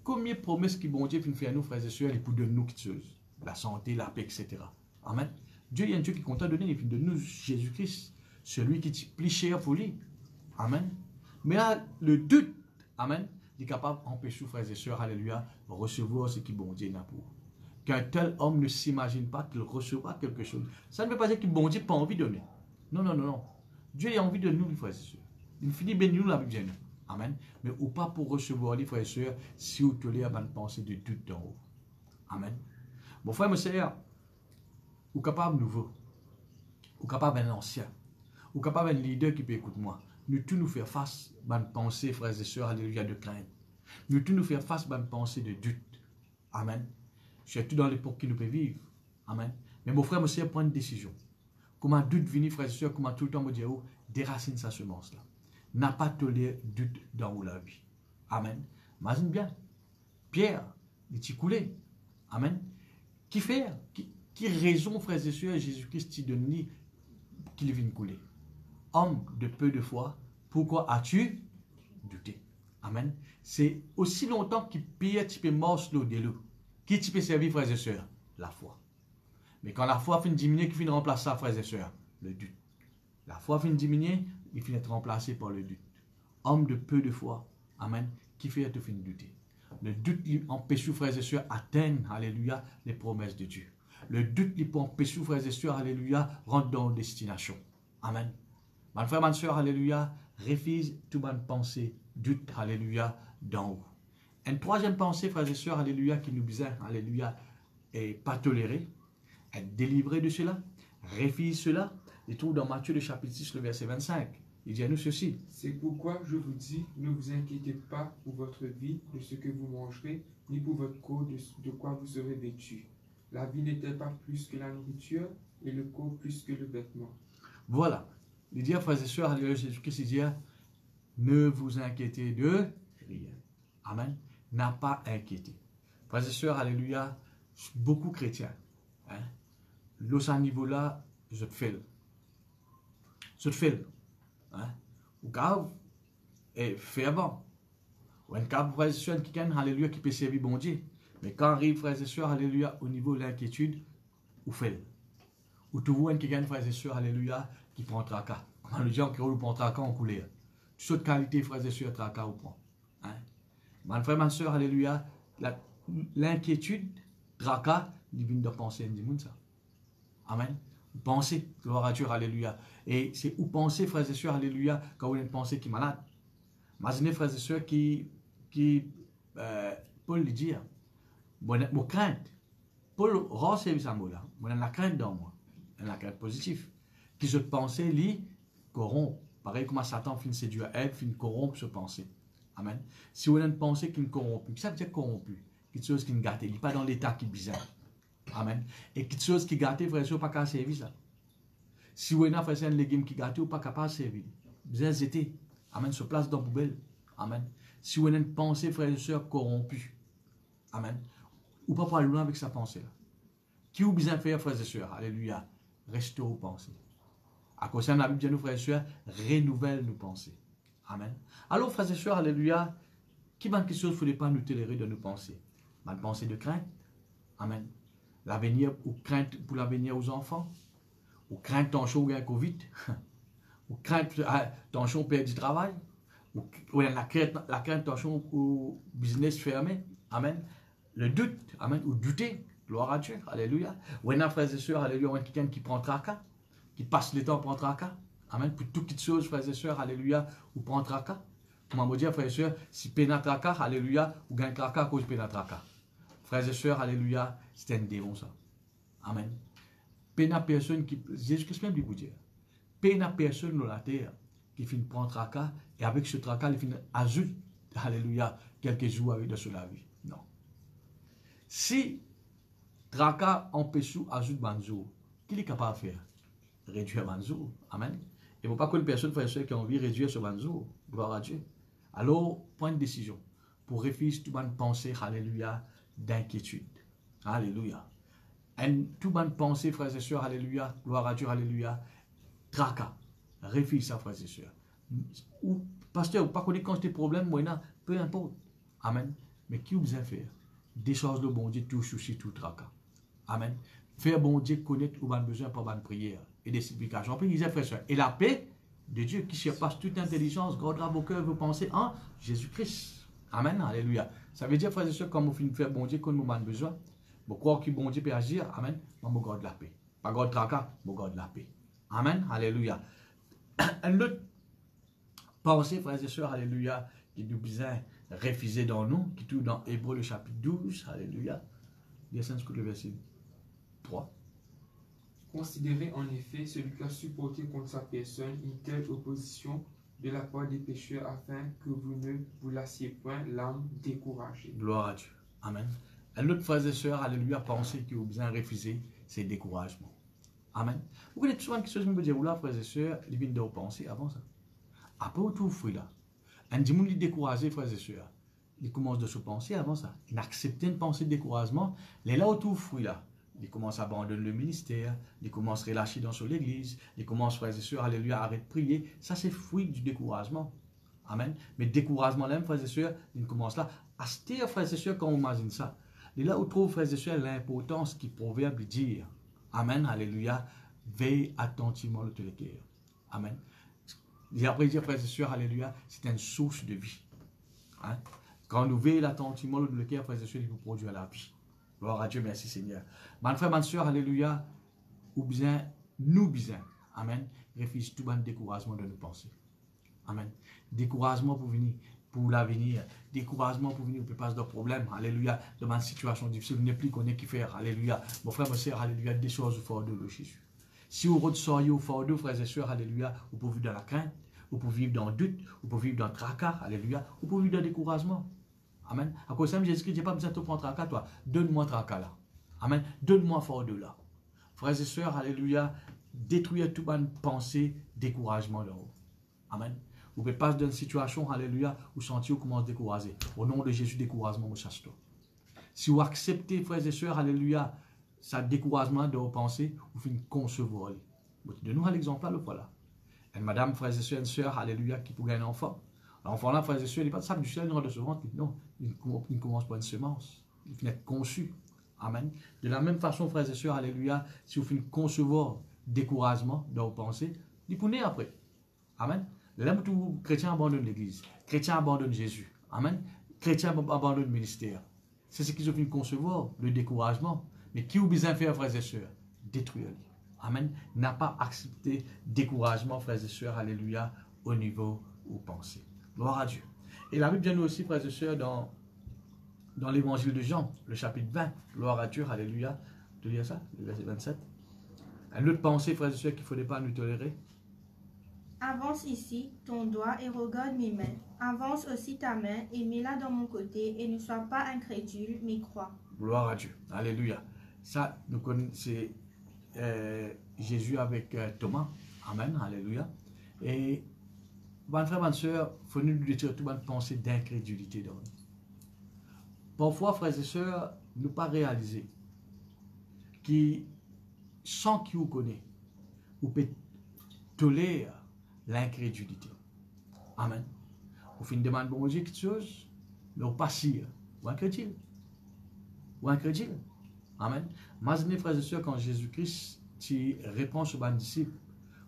Combien de promesses que bon Dieu finit faire nous, frères et sœurs, et pour donner nous quelque chose? La santé, la paix, etc. Amen. Dieu est un Dieu qui est content de donner, il finit de nous Jésus-Christ, celui qui est plus cher pour lui. Amen. Mais là, le doute, amen, il est capable d'empêcher, frères et sœurs, alléluia, de recevoir ce qui bon Dieu n'a pour. Qu'un tel homme ne s'imagine pas qu'il recevra quelque chose. Ça ne veut pas dire que bon Dieu n'a pas envie de donner. Non, non, non, non. Dieu a envie de nous, frères et sœurs. Il finit bien nous la bien. Amen. Mais ou pas pour recevoir les frères et sœurs si vous tenez à une pensée de doute d'en haut. Amen. Mon frère, mon sœur, ou capable nouveau, ou capable un ancien, ou capable un leader qui peut écouter moi. Nous tous nous faire face à une pensée, frères et sœurs, alléluia, de crainte. Nous tous nous faire face à une pensée de doute. Amen. Surtout dans l'époque qui nous peut vivre. Amen. Mais mon frère, mon sœur, prend une décision. Comment doute venir, frères et sœurs, comment tout le temps me dire, oh, déracine sa semence là. N'a pas toléré doute dans la vie. Amen. Imagine bien. Pierre, il t'y coulé. Amen. Qui fait? Qui raison, frères et sœurs, Jésus-Christ t'y donne qu'il vient couler? Homme de peu de foi, pourquoi as-tu douté? Amen. C'est aussi longtemps qu'il Pierre tu peux mort l'eau de l'eau. Qui tu peux servir, frères et sœurs? La foi. Mais quand la foi finit de diminuer, qui finit de remplacer ça, frères et sœurs? Le doute. La foi finit de diminuer, il finit d'être remplacé par le doute. Homme de peu de foi, amen, qui fait te finir de douter. Le doute lui empêche, frères et sœurs, atteindre, alléluia, les promesses de Dieu. Le doute lui peut empêcher, frères et sœurs, alléluia, rentrer dans une destination. Amen. Mon frère, ma sœur, alléluia, refuse toute bonne pensée, doute, alléluia, d'en haut. Une troisième pensée, frères et sœurs, alléluia, qui nous besoin, alléluia, et pas tolérée, être délivré de cela, refuse cela. Il trouve dans Matthieu le chapitre 6, le verset 25. Il dit à nous ceci. C'est pourquoi je vous dis, ne vous inquiétez pas pour votre vie de ce que vous mangerez, ni pour votre corps de quoi vous serez vêtus. La vie n'est-elle pas plus que la nourriture, et le corps plus que le vêtement? Voilà. Il dit, frères et sœurs, alléluia, Jésus-Christ, il dit, ne vous inquiétez de rien. Amen. N'a pas inquiété. Frères et sœurs, alléluia, beaucoup de chrétiens. Hein? Là, à ce niveau-là, je te fais. Je te fais. Hein? Ou cave, et fervent. Ou un cave, frères et sœurs, qui alléluia, qui peut servir bon Dieu. Mais quand arrive, frères et sœurs, alléluia, au niveau de l'inquiétude, ou fait. Ou tu vois quelqu'un, frères et sœurs, alléluia, qui prend tracas. Quand le gens qui prend tracas, on coule. Toutes sortes de qualités, frères et sœurs, tracas, on prend. Hein? Mon frère, ma sœur, alléluia, l'inquiétude, tracas, il vient de penser, il dit ça. Amen. Pensez, gloire à Dieu, alléluia. Et c'est où penser, frères et sœurs, alléluia, quand vous avez une pensée qui est malade. Imaginez, frères et sœurs, Paul le dit, mon crainte, Paul rend service à moi là, moi j'ai la crainte dans moi, la crainte positive, qui se pensée, lui, corrompt. Pareil comme Satan finit séduire elle, finit corrompre ce pensée. Amen. Si vous avez une pensée qui ne corrompt plus, ça veut dire corrompu, quelque chose qui ne gâte, il n'est pas dans l'état qui est bizarre. Amen. Et quelque chose qui gâte, frère, vous pas qu'à servir ça. Si vous avez un légume qui gâte, vous pas capable de servir. Vous êtes. Amen. Se place dans la poubelle. Amen. Si vous avez une pensée, frères et sœurs, corrompue, amen, ou pas aller loin avec sa pensée-là. Qui vous besoin faire, frères et sœurs, alléluia, restez aux pensées. À cause de la Bible, nous, frères et sœurs, renouvelle nos pensées. Amen. Alors, frères et sœurs, alléluia, qui manque quelque chose, il ne faudrait pas nous tolérer de nos pensées. Une pensée de crainte. Amen. L'avenir, ou crainte pour l'avenir aux enfants, ou crainte tension gain Covid, ou crainte tension perdre du travail, ou la crainte tension au business fermé. Amen. Le doute, amen, ou douter, gloire à Dieu, alléluia. Ou un frères et sœurs, alléluia, ou quelqu'un qui prend tracas, qui passe le temps pour tracas, amen, pour toutes petites choses, frères et sœurs, alléluia, ou prend tracas. Comment vous dire, frères et sœurs, si pénat tracas, alléluia, ou gagne tracas à cause de pénat tracas. Frères et sœurs, alléluia, c'est un démon ça. Amen. Pénat personne qui, Jésus-Christ même dit vous dire, pénat personne dans la terre qui finit prendre tracas, et avec ce tracas, il finit ajoute, alléluia, quelques jours avec de cela vie. Non. Si tracas empêche ou ajoute banzo, qu'il est capable de faire? Réduire banzo. Amen. Et vous ne pas qu'une personne, frère et soeur, qui a envie de réduire ce banzo. Gloire à Dieu. Alors, prends une décision pour refuser toute bonne pensée, alléluia, d'inquiétude. Alléluia. Toute bonne pensée, frères et sœurs, alléluia, gloire à Dieu, alléluia, tracas. Refuse ça, frères et sœurs. Ou, pasteur, ou pas connaître quand des problèmes, peu importe. Amen. Mais qui vous a fait? Décharge le bon Dieu, tout souci, tout tracas. Amen. Faire bon Dieu connaître où on a besoin pour une prière et des supplications. Puis, frères et sœurs, et la paix de Dieu qui surpasse toute intelligence, gardera vos cœurs, vos pensées en Jésus-Christ. Amen. Alléluia. Ça veut dire, frères et sœurs, quand vous finissez faire bon Dieu, quand nous avons besoin, vous croyez que bon Dieu peut agir. Amen. Vous gardez la paix. Pas garde tracas, vous gardez la paix. Amen. Alléluia. Un autre pensée, frères et sœurs, alléluia, qui nous besoin refuser dans nous, qui trouve dans Hébreux le chapitre 12, alléluia. Descends le verset 3. Considérez en effet celui qui a supporté contre sa personne une telle opposition de la part des pécheurs afin que vous ne vous lassiez point l'âme découragée. Gloire à Dieu. Amen. Un autre frères et sœurs, alléluia, pensée qui vous besoin refuser, c'est découragement. Amen. Vous connaissez souvent quelque chose qui me dire, là, frères et sœurs, ils viennent de penser avant ça. Après, tout fruit là. Un dimanche, il est découragé, frères et sœurs. Il commence de se penser avant ça. Il accepte une pensée de découragement. Il est là où tout fruit là. Il commence à abandonner le ministère. Il commence à relâcher dans l'église. Il commence, frères et sœurs, alléluia, arrête de prier. Ça, c'est fruit du découragement. Amen. Mais découragement là, frères et sœurs, il commence là. À se dire, frères et sœurs, quand on imagine ça. Il est là où trouve, frères et sœurs, l'importance qui proverbe dire. Amen. Alléluia. Veille attentivement le cœur. Amen. Et après dire, frères et sœurs, alléluia, c'est une source de vie. Hein? Quand nous veillons attentivement le cœur, frères et sœurs, il vous produit la vie. Gloire à Dieu, merci Seigneur. Mon frère, ma sœur, alléluia, ou bien, nous besoin. Amen. Refuse tout bon découragement de nos pensées. Amen. Découragement pour venir, pour l'avenir. Découragement pour venir, on peut passer de problèmes. Alléluia. Dans une situation difficile, vous n'avez plus qu'on ait qui faire. Alléluia. Mon frère, ma sœur, alléluia, des choses au fort de Jésus. Si vous ressoriez au fort d'eau, frères et sœurs, alléluia, vous pouvez vivre dans la crainte, vous pouvez vivre dans le doute, vous pouvez vivre dans le tracas, alléluia, vous pouvez vivre dans le découragement. Amen. À cause de ça, Jésus-Christ, je n'ai pas besoin de te prendre tracas, toi. Donne-moi tracas là. Amen. Donne-moi fort d'eau là. Frères et sœurs, alléluia, détruire toute bonne pensée, découragement là-haut. Amen. Vous pouvez passer dans une situation, alléluia, où sentir vous commence à décourager. Au nom de Jésus, découragement, vous chasse toi. Si vous acceptez, frères et sœurs, alléluia, ça découragement de vos pensées, vous finissez concevoir. De nous à l'exemple là, le voilà. Une madame, frères et sœurs, une sœur, alléluia, qui peut gagner un enfant. L'enfant là, frères et sœurs, il n'est pas de sable du ciel, il de ce ventre. Non, il commence par une semence. Il finit conçu. Amen. De la même façon, frères et sœurs, alléluia, si vous finissez concevoir découragement dans vos pensées, il peut naître après. Amen. Là où tout chrétien abandonne l'église, chrétien abandonne Jésus. Amen. Chrétien abandonne le ministère. C'est ce qu'ils ont fini de concevoir, le découragement. Mais qui vous besoin faire, frères et sœurs? Détruire-le. Amen. N'a pas accepté découragement, frères et sœurs, alléluia, au niveau où pensez. Gloire à Dieu. Et la Bible vient nous aussi, frères et sœurs, dans l'évangile de Jean, le chapitre 20. Gloire à Dieu, alléluia. Tu lis ça, le verset 27. Un autre pensée, frères et sœurs, qu'il ne faudrait pas nous tolérer. Avance ici ton doigt et regarde mes mains. Avance aussi ta main et mets-la dans mon côté et ne sois pas incrédule, mais crois. Gloire à Dieu. Alléluia. Ça, nous connaissons Jésus avec Thomas. Amen. Alléluia. Et Mes frères, mes soeurs, il faut nous détruire toute une pensée d'incrédulité dans nous. Parfois, frères et sœurs, nous pas réaliser qui, sans qui vous connaît, vous pouvez tolérer l'incrédulité. Amen. Vous faites une demande bon Dieu quelque chose, mais vous passez. Ou incrédule. Ou incrédule. Amen. Imaginez, frères et sœurs, quand Jésus-Christ tu réponds sur les disciples,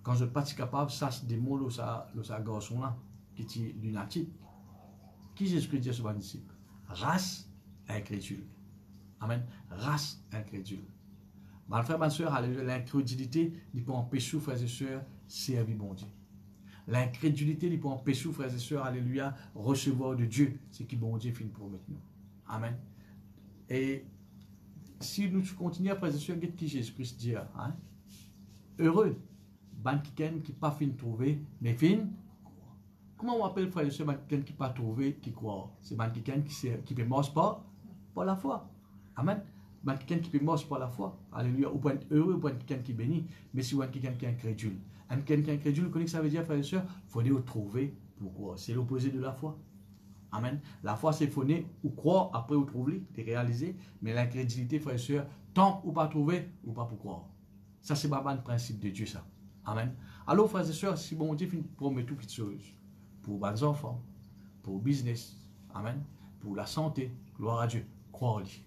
quand je ne suis pas capable, ça c'est des mots, ça garçon là, qui est lunatique. Qui Jésus-Christ dit sur les disciples? Race incrédule. Amen. Race incrédule. Mes frères, mes soeurs, l'incrédulité, il peut empêcher, frères et sœurs, servir bon Dieu. L'incrédulité, il peut empêcher, frères et sœurs, alléluia, recevoir de Dieu ce qui bon Dieu finit pour mettre nous. Amen. Et si nous continuons, frères et sœurs, qu'est-ce que Jésus-Christ dit? Hein? Heureux, ban qui pas fin trouver, mais fin. Comment on appelle, frères et sœurs, ban qui pas trouvé, qui croit? C'est ban qui peut mort par la foi. Amen. Ban qui peut mort par la foi. Alléluia. Ou point heureux, ou point quelqu'un qui bénit, mais si on quelqu'un qui est incrédule. Un quelqu'un qui est incrédule, vous connaissez ça veut dire, frères et sœurs, il faut le trouver. Pourquoi? C'est l'opposé de la foi. Amen. La foi, c'est fondé ou croire, après ou trouver, de réaliser. Mais l'incrédulité, frères et sœurs, tant ou pas trouver, ou pas pour croire. Ça, c'est pas le principe de Dieu, ça. Amen. Alors, frères et sœurs, si bon Dieu promet toutes les choses, pour les enfants, pour le business, amen, pour la santé, gloire à Dieu, croire-lui.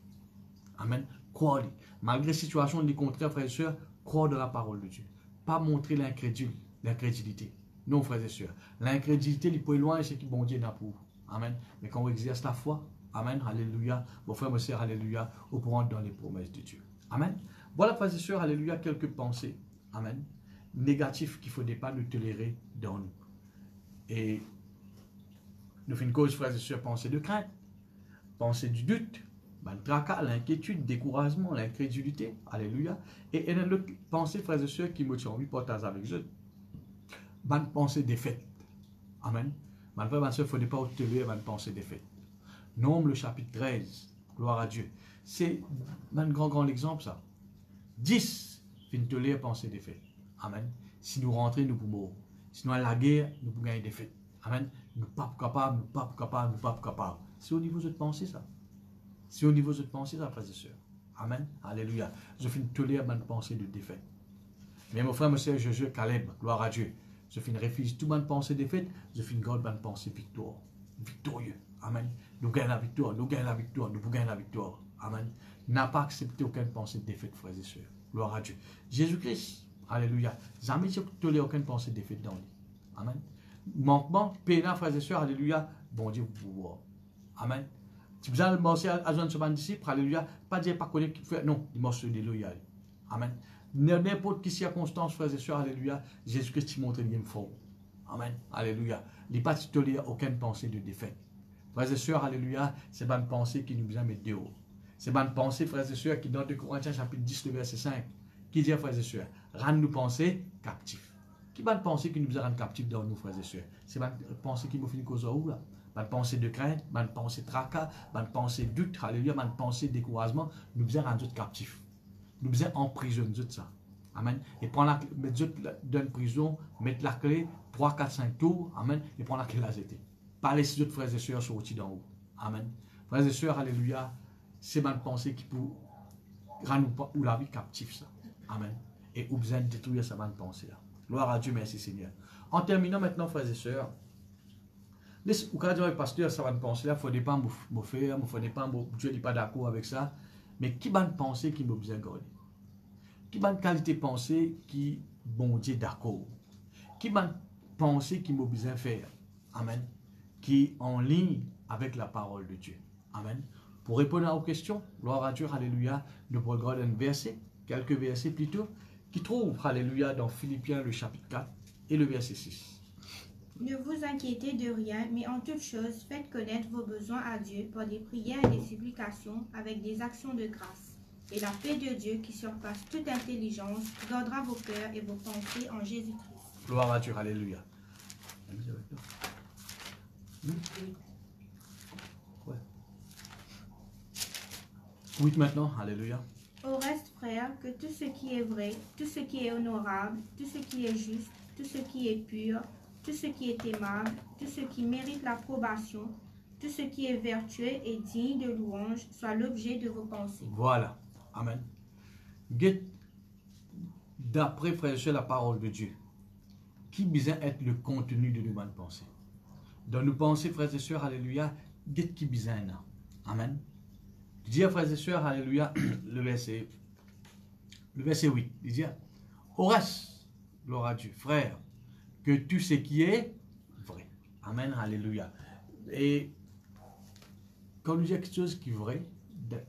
Amen. Croire-lui. Malgré la situation des contraires, frères et sœurs, croire dans la parole de Dieu. Pas montrer l'incrédulité. Non, frères et sœurs. L'incrédulité, il peut éloigner ce qui bon Dieu n'a pour vous. Amen. Mais quand on exerce la foi, amen, alléluia, vos frères et sœurs, alléluia, au pourront dans les promesses de Dieu. Amen. Voilà, frères et sœurs, alléluia, quelques pensées, amen, négatives qu'il ne faudrait pas nous tolérer dans nous. Et nous faisons une cause, frères et sœurs, pensée de crainte, pensée du doute, le tracas, l'inquiétude, le découragement, l'incrédulité, alléluia. Et une autre pensée, frères et sœurs, qui me tient envie de partager avec eux, une pensée défaite. Amen. Mes frères et sœurs, il ne faut pas tolérer une pensée défaite. Nombre, le chapitre 13, gloire à Dieu. C'est un grand exemple, ça. 10, fin tolérer pensée défaite. Amen. Si nous rentrons, nous pouvons mourir. Si nous allons à la guerre, nous pouvons gagner défaite. Amen. Nous ne sommes pas capables, nous ne sommes pas capables, nous ne sommes pas capables. C'est au niveau de votre pensée, ça. C'est au niveau de votre pensée, ça, frères et sœurs. Amen. Alléluia. Je finis tolérer une pensée de défaite. Mais mon frère, mon sœur, je Caleb, gloire à Dieu. Je finis refuse toute bonne pensée défaite. Je finis garde bonne pensée victoire. Victorieux. Amen. Nous gagnons la victoire, nous gagnons la victoire, nous gagnons la victoire. Amen. N'a pas accepté aucune pensée de défaite, frères et sœurs. Gloire à Dieu. Jésus-Christ, alléluia. Jamais je tolère aucune pensée de défaite dans lui. Amen. Manquement, pénal, frères et sœurs, alléluia. Bon Dieu, vous pouvoir. Amen. Si vous allez penser à joindre ce disciple, alléluia, pas dire pas connaître qui fait, non, il m'a de loyal. Amen. N'importe quelle circonstance, frères et sœurs, alléluia, Jésus-Christ montre qu'il est fort. Amen. Alléluia. Il n'est pas tolère aucune pensée de défaite. Frères et sœurs, alléluia, c'est pas une pensée qui nous vient mettre dehors. C'est pas une pensée, frères et sœurs, qui dans 2 Corinthiens chapitre 10, le verset 5, qui dit, frères et sœurs, rendre-nous penser captifs. Qui va une pensée qui nous rend captifs dans nous, frères et sœurs? C'est pas une pensée qui nous fait une cause où là? Une pensée de crainte, une pensée de tracas, une pensée de doute, alléluia, une pensée de découragement, nous besoin rendre captifs. Nous besoin emprisonner tout ça. Amen. Et prendre la mettre dans une prison, mettre la clé, 3, 4, 5 tours, amen, et prendre la clé la jeter. Pas laisser d'autres frères et sœurs sortir d'en haut. Amen. Frères et sœurs, alléluia, c'est une pensée qui peut rendre ou la vie captive, ça. Amen. Et vous besoin de détruire cette bonne pensée-là. Gloire à Dieu, merci Seigneur. En terminant maintenant, frères et sœurs, ou quand le pasteur, ça va me penser là, il ne faut pas me faire, il ne faut pas, Dieu n'est pas d'accord avec ça. Mais qui va me penser qui m'a besoin de garder? Qui va une qualité de pensée qui, bon Dieu, d'accord? Qui va penser qui m'a besoin de faire? Amen. Qui est en ligne avec la parole de Dieu. Amen. Pour répondre à vos questions, gloire à Dieu, alléluia, nous regardons un verset, quelques versets plutôt, qui trouve, alléluia, dans Philippiens, le chapitre 4 et le verset 6. Ne vous inquiétez de rien, mais en toutes choses, faites connaître vos besoins à Dieu par des prières et des supplications avec des actions de grâce. Et la paix de Dieu, qui surpasse toute intelligence, gardera vos cœurs et vos pensées en Jésus-Christ. Gloire à Dieu, alléluia. Ouais. 8 maintenant, alléluia. Au reste, frères, que tout ce qui est vrai, tout ce qui est honorable, tout ce qui est juste, tout ce qui est pur, tout ce qui est aimable, tout ce qui mérite l'approbation, tout ce qui est vertueux et digne de louange soit l'objet de vos pensées. Voilà. Amen. Guette, d'après, frères et sœurs, la parole de Dieu, qui besoin être le contenu de nos bonnes pensées. Dans nos pensées, frères et sœurs, alléluia, guette qui besoin là. Amen. Je dis, frères et sœurs, alléluia, le verset 8, il dit, au reste, gloire à Dieu, frère, que tout ce qui est vrai. Amen, alléluia. Et quand nous disons quelque chose qui est vrai,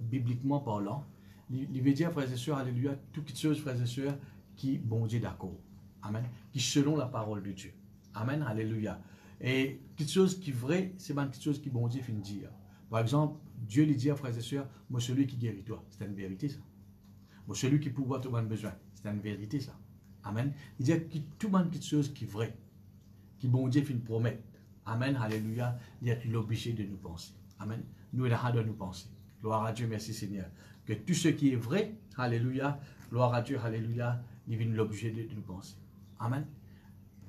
bibliquement parlant, il veut dire, frères et sœurs, alléluia, toute chose, frères et sœurs, qui bon Dieu d'accord. Amen. Qui selon la parole de Dieu. Amen, alléluia. Et quelque chose qui est vrai, c'est pas quelque chose qui bon Dieu finit de dire. Par exemple, Dieu lui dit, frères et sœurs, moi celui qui guérit toi, c'est une vérité ça. Moi celui qui pourvoit tout mon besoin, c'est une vérité ça. Amen. Il dit que tout le monde quelque chose qui est vrai, qui bon Dieu finit de promettre. Amen, alléluia, il est obligé de nous penser. Amen. Nous il a de nous penser. Gloire à Dieu, merci Seigneur. Que tout ce qui est vrai, alléluia, gloire à Dieu, alléluia, il vient l'objet de nous penser. Amen.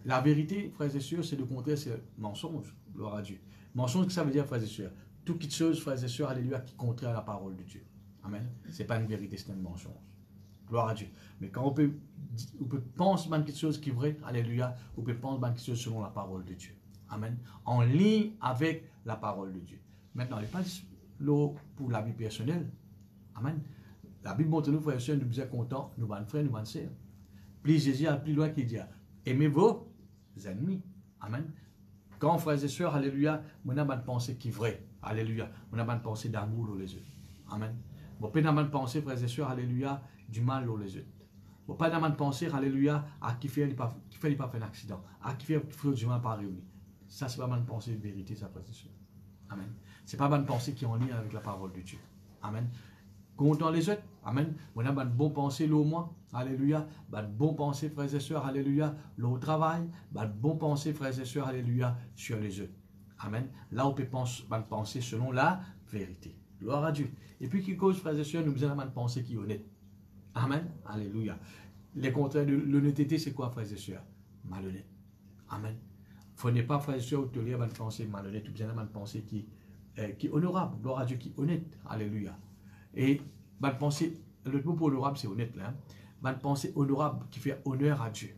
La vérité, frères et sœurs, c'est le contraire, c'est le mensonge. Gloire à Dieu. Mensonge, ça veut dire, frères et sœurs, toute chose, frères et sœurs, alléluia, qui contraire à la parole de Dieu. Amen. Ce n'est pas une vérité, c'est un mensonge. Gloire à Dieu. Mais quand on peut penser quelque chose qui est vrai, alléluia, on peut penser quelque chose selon la parole de Dieu. Amen. En ligne avec la parole de Dieu. Maintenant, il n'est pas l'eau pour la vie personnelle. Amen. La Bible montre nous, frères et sœurs, nous sommes contents, nous sommes frères, nous sommes sœurs. Plus Jésus a plus loin qu'il dit, aimez vos ennemis. Amen. Quand, frères et sœurs, alléluia, on a une pensée qui est vraie. Alléluia. On a une pensée d'amour les autres. Amen. On peut pas une pensée, frères et sœurs, alléluia, du mal les autres. On pas une pensée, alléluia, à qui fait pas faire un accident, à qui fait du mal par réunir. Ça, c'est pas une pensée de vérité, ça, frères et sœurs. Amen. C'est pas une pensée qui est en lien avec la parole de Dieu. Amen. Content les autres. Amen. On a une bonne pensée là au moins. Alléluia. Une bonne pensée, frères et sœurs. Alléluia. Là au travail. Une bonne pensée, frères et sœurs. Alléluia. Sur les autres. Amen. Là, on peut penser selon la vérité. Gloire à Dieu. Et puis, qui cause, frères et sœurs, nous avons une pensée qui est honnête. Amen. Alléluia. Les contraires de l'honnêteté, c'est quoi, frères et sœurs? Malhonnête. Amen. Il ne faut pas, frères et sœurs, te lire une pensée malhonnête. Vous avez une pensée qui est honorable. Gloire à Dieu, qui est honnête. Alléluia. Et ma pensée, le mot pour honorable, c'est honnête là. Ma pensée honorable qui fait honneur à Dieu.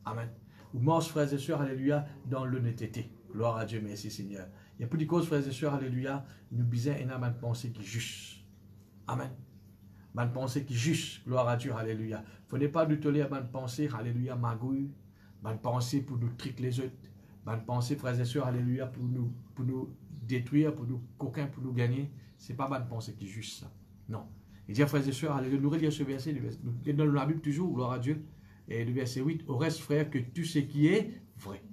Amen. Ou marche, frères et sœurs, alléluia, dans l'honnêteté. Gloire à Dieu, merci Seigneur. Il y a plus de causes, frères et sœurs, alléluia, nous bisons et ma pensée qui est juste. Amen. Ma pensée qui est juste. Gloire à Dieu, alléluia. Il ne faut pas nous tolérer ma pensée, alléluia, magouille. Ma pensée pour nous triquer les autres. Ma pensée, frères et sœurs, alléluia, pour nous détruire, pour nous coquins, pour nous gagner. Ce n'est pas ma pensée qui est juste ça. Non. Il dit, frères et sœurs, alléluia, nous relire ce verset, nous dans la Bible toujours, gloire à Dieu, et le verset 8, au reste, frère, que tout ce qui est vrai.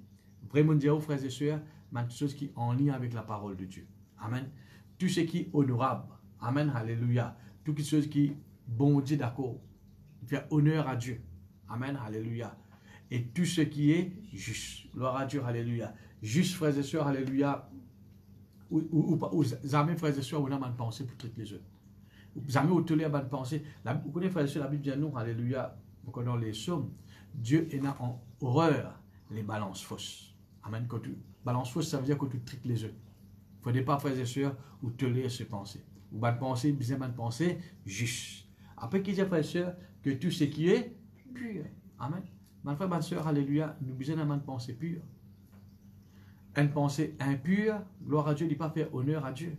Vraiment dire, frères et sœurs, toute chose qui est en lien avec la parole de Dieu. Amen. Tout ce qui est honorable. Amen, alléluia. Toute chose qui est bon Dieu, d'accord. Faire honneur à Dieu. Amen, alléluia. Et tout ce qui est juste. Gloire à Dieu, alléluia. Juste, frères et sœurs, alléluia. Ou jamais, frères et sœurs, on a une pensée pour toutes les autres. Jamais au télé, une pensée. Vous connaissez, frères et sœurs, la Bible dit à nous, alléluia, vous connaissez les psaumes. Dieu est en horreur les balances fausses. Amen. Quand tu balance fausse, ça veut dire que tu triques les autres. Il ne faut pas, frères et sœurs, ou télé se penser. Ou bonne pensée, bien bonne pensée, juste. Après qu'il dit, frères et sœurs, que tout ce qui est pur. Amen. Mon frère, ma sœur, alléluia, nous besoin d'une pensée pure. Une pensée impure, gloire à Dieu, ne pas faire honneur à Dieu.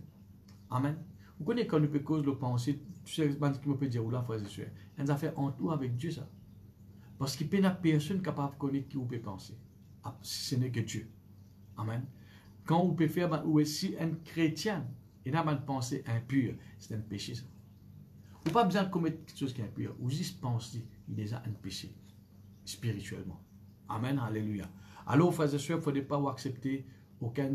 Amen. Vous connaissez quand nous peut cause de pensée, tu sais ce qu'il me peut dire, ou là, frères et sœurs, une affaire en tout avec Dieu, ça. Parce qu'il n'y a personne capable de connaître qui vous peut penser. Si ce n'est que Dieu. Amen. Quand vous pouvez faire, ou si un chrétien, il a une pensée impure, c'est un péché, ça. Vous n'avez pas besoin de commettre quelque chose qui est impur. Vous juste pensez, il est déjà un péché, spirituellement. Amen, alléluia. Alors, frères et sœurs, il ne faudrait pas accepter aucun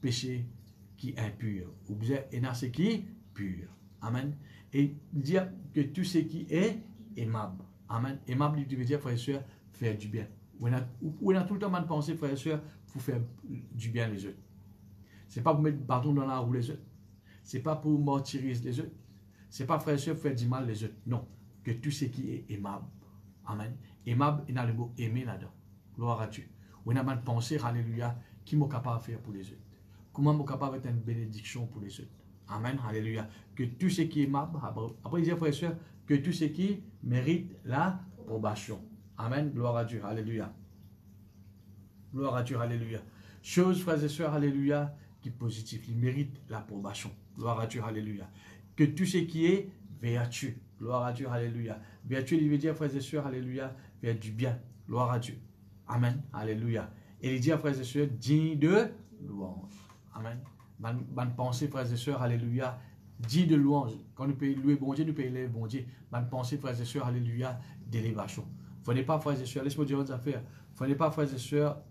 péché qui est impur. Vous besoin de ce qui est pur. Amen. Et dire que tout ce qui est aimable. Amen. Aimable, il veut dire, frères et sœurs, faire du bien. On a tout le temps de penser, frères et sœurs, pour faire du bien les autres. Ce n'est pas pour mettre bâton dans la roue les autres. Ce n'est pas pour martyriser les autres. Ce n'est pas, frères et sœurs, faire du mal les autres. Non. Que tout ce qui est aimable. Amen. Aimable, il y a le mot aimer là-dedans. Gloire à Dieu. On a une pensée, alléluia, qui est capable de faire pour les autres. Comment je suis capable d'être une bénédiction pour les autres. Amen, alléluia. Que tout ce qui est aimable, après il dit, frères et sœurs, que tout ce qui mérite l'approbation. Amen, gloire à Dieu, alléluia. Gloire à Dieu, alléluia. Chose, frères et sœurs, alléluia, qui est positive, il mérite l'approbation. Gloire à Dieu, alléluia. Que tout ce qui est vertueux, gloire à Dieu, alléluia. Vertueux, il veut dire, frères et sœurs, alléluia, faire du bien. Gloire à Dieu. Amen, alléluia. Et il dit, frères et sœurs, digne de louange. Amen. Bonne pensée, frères et sœurs, alléluia, digne de louange. Quand nous payons louer bon Dieu, nous payons élever bon Dieu. Bonne pensée, frères et sœurs, alléluia, d'élévation. Il ne faut pas, frères et sœurs, laisse-moi dire votre affaire. Il ne faut pas, frères et sœurs,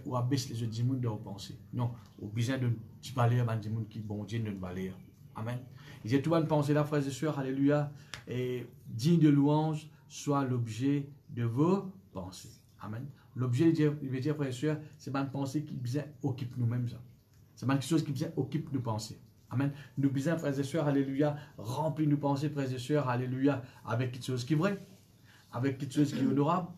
ou abaisser les autres monde de vos pensées. Non, au besoin de valer un monde qui bon Dieu ne valer. Amen. Il dit tout bonne pensée là, frères et sœurs, alléluia, et digne de louange soit l'objet de vos pensées. Amen. L'objet, il veut dire, frères et sœurs, c'est bonne pensée qui bien occupe nous-mêmes. C'est quelque chose qui bien occupe nos pensées. Amen. Nous besoin, frères et sœurs, alléluia, remplir nos pensées, frères et sœurs, alléluia, avec quelque chose qui est vrai, avec quelque chose qui est honorable,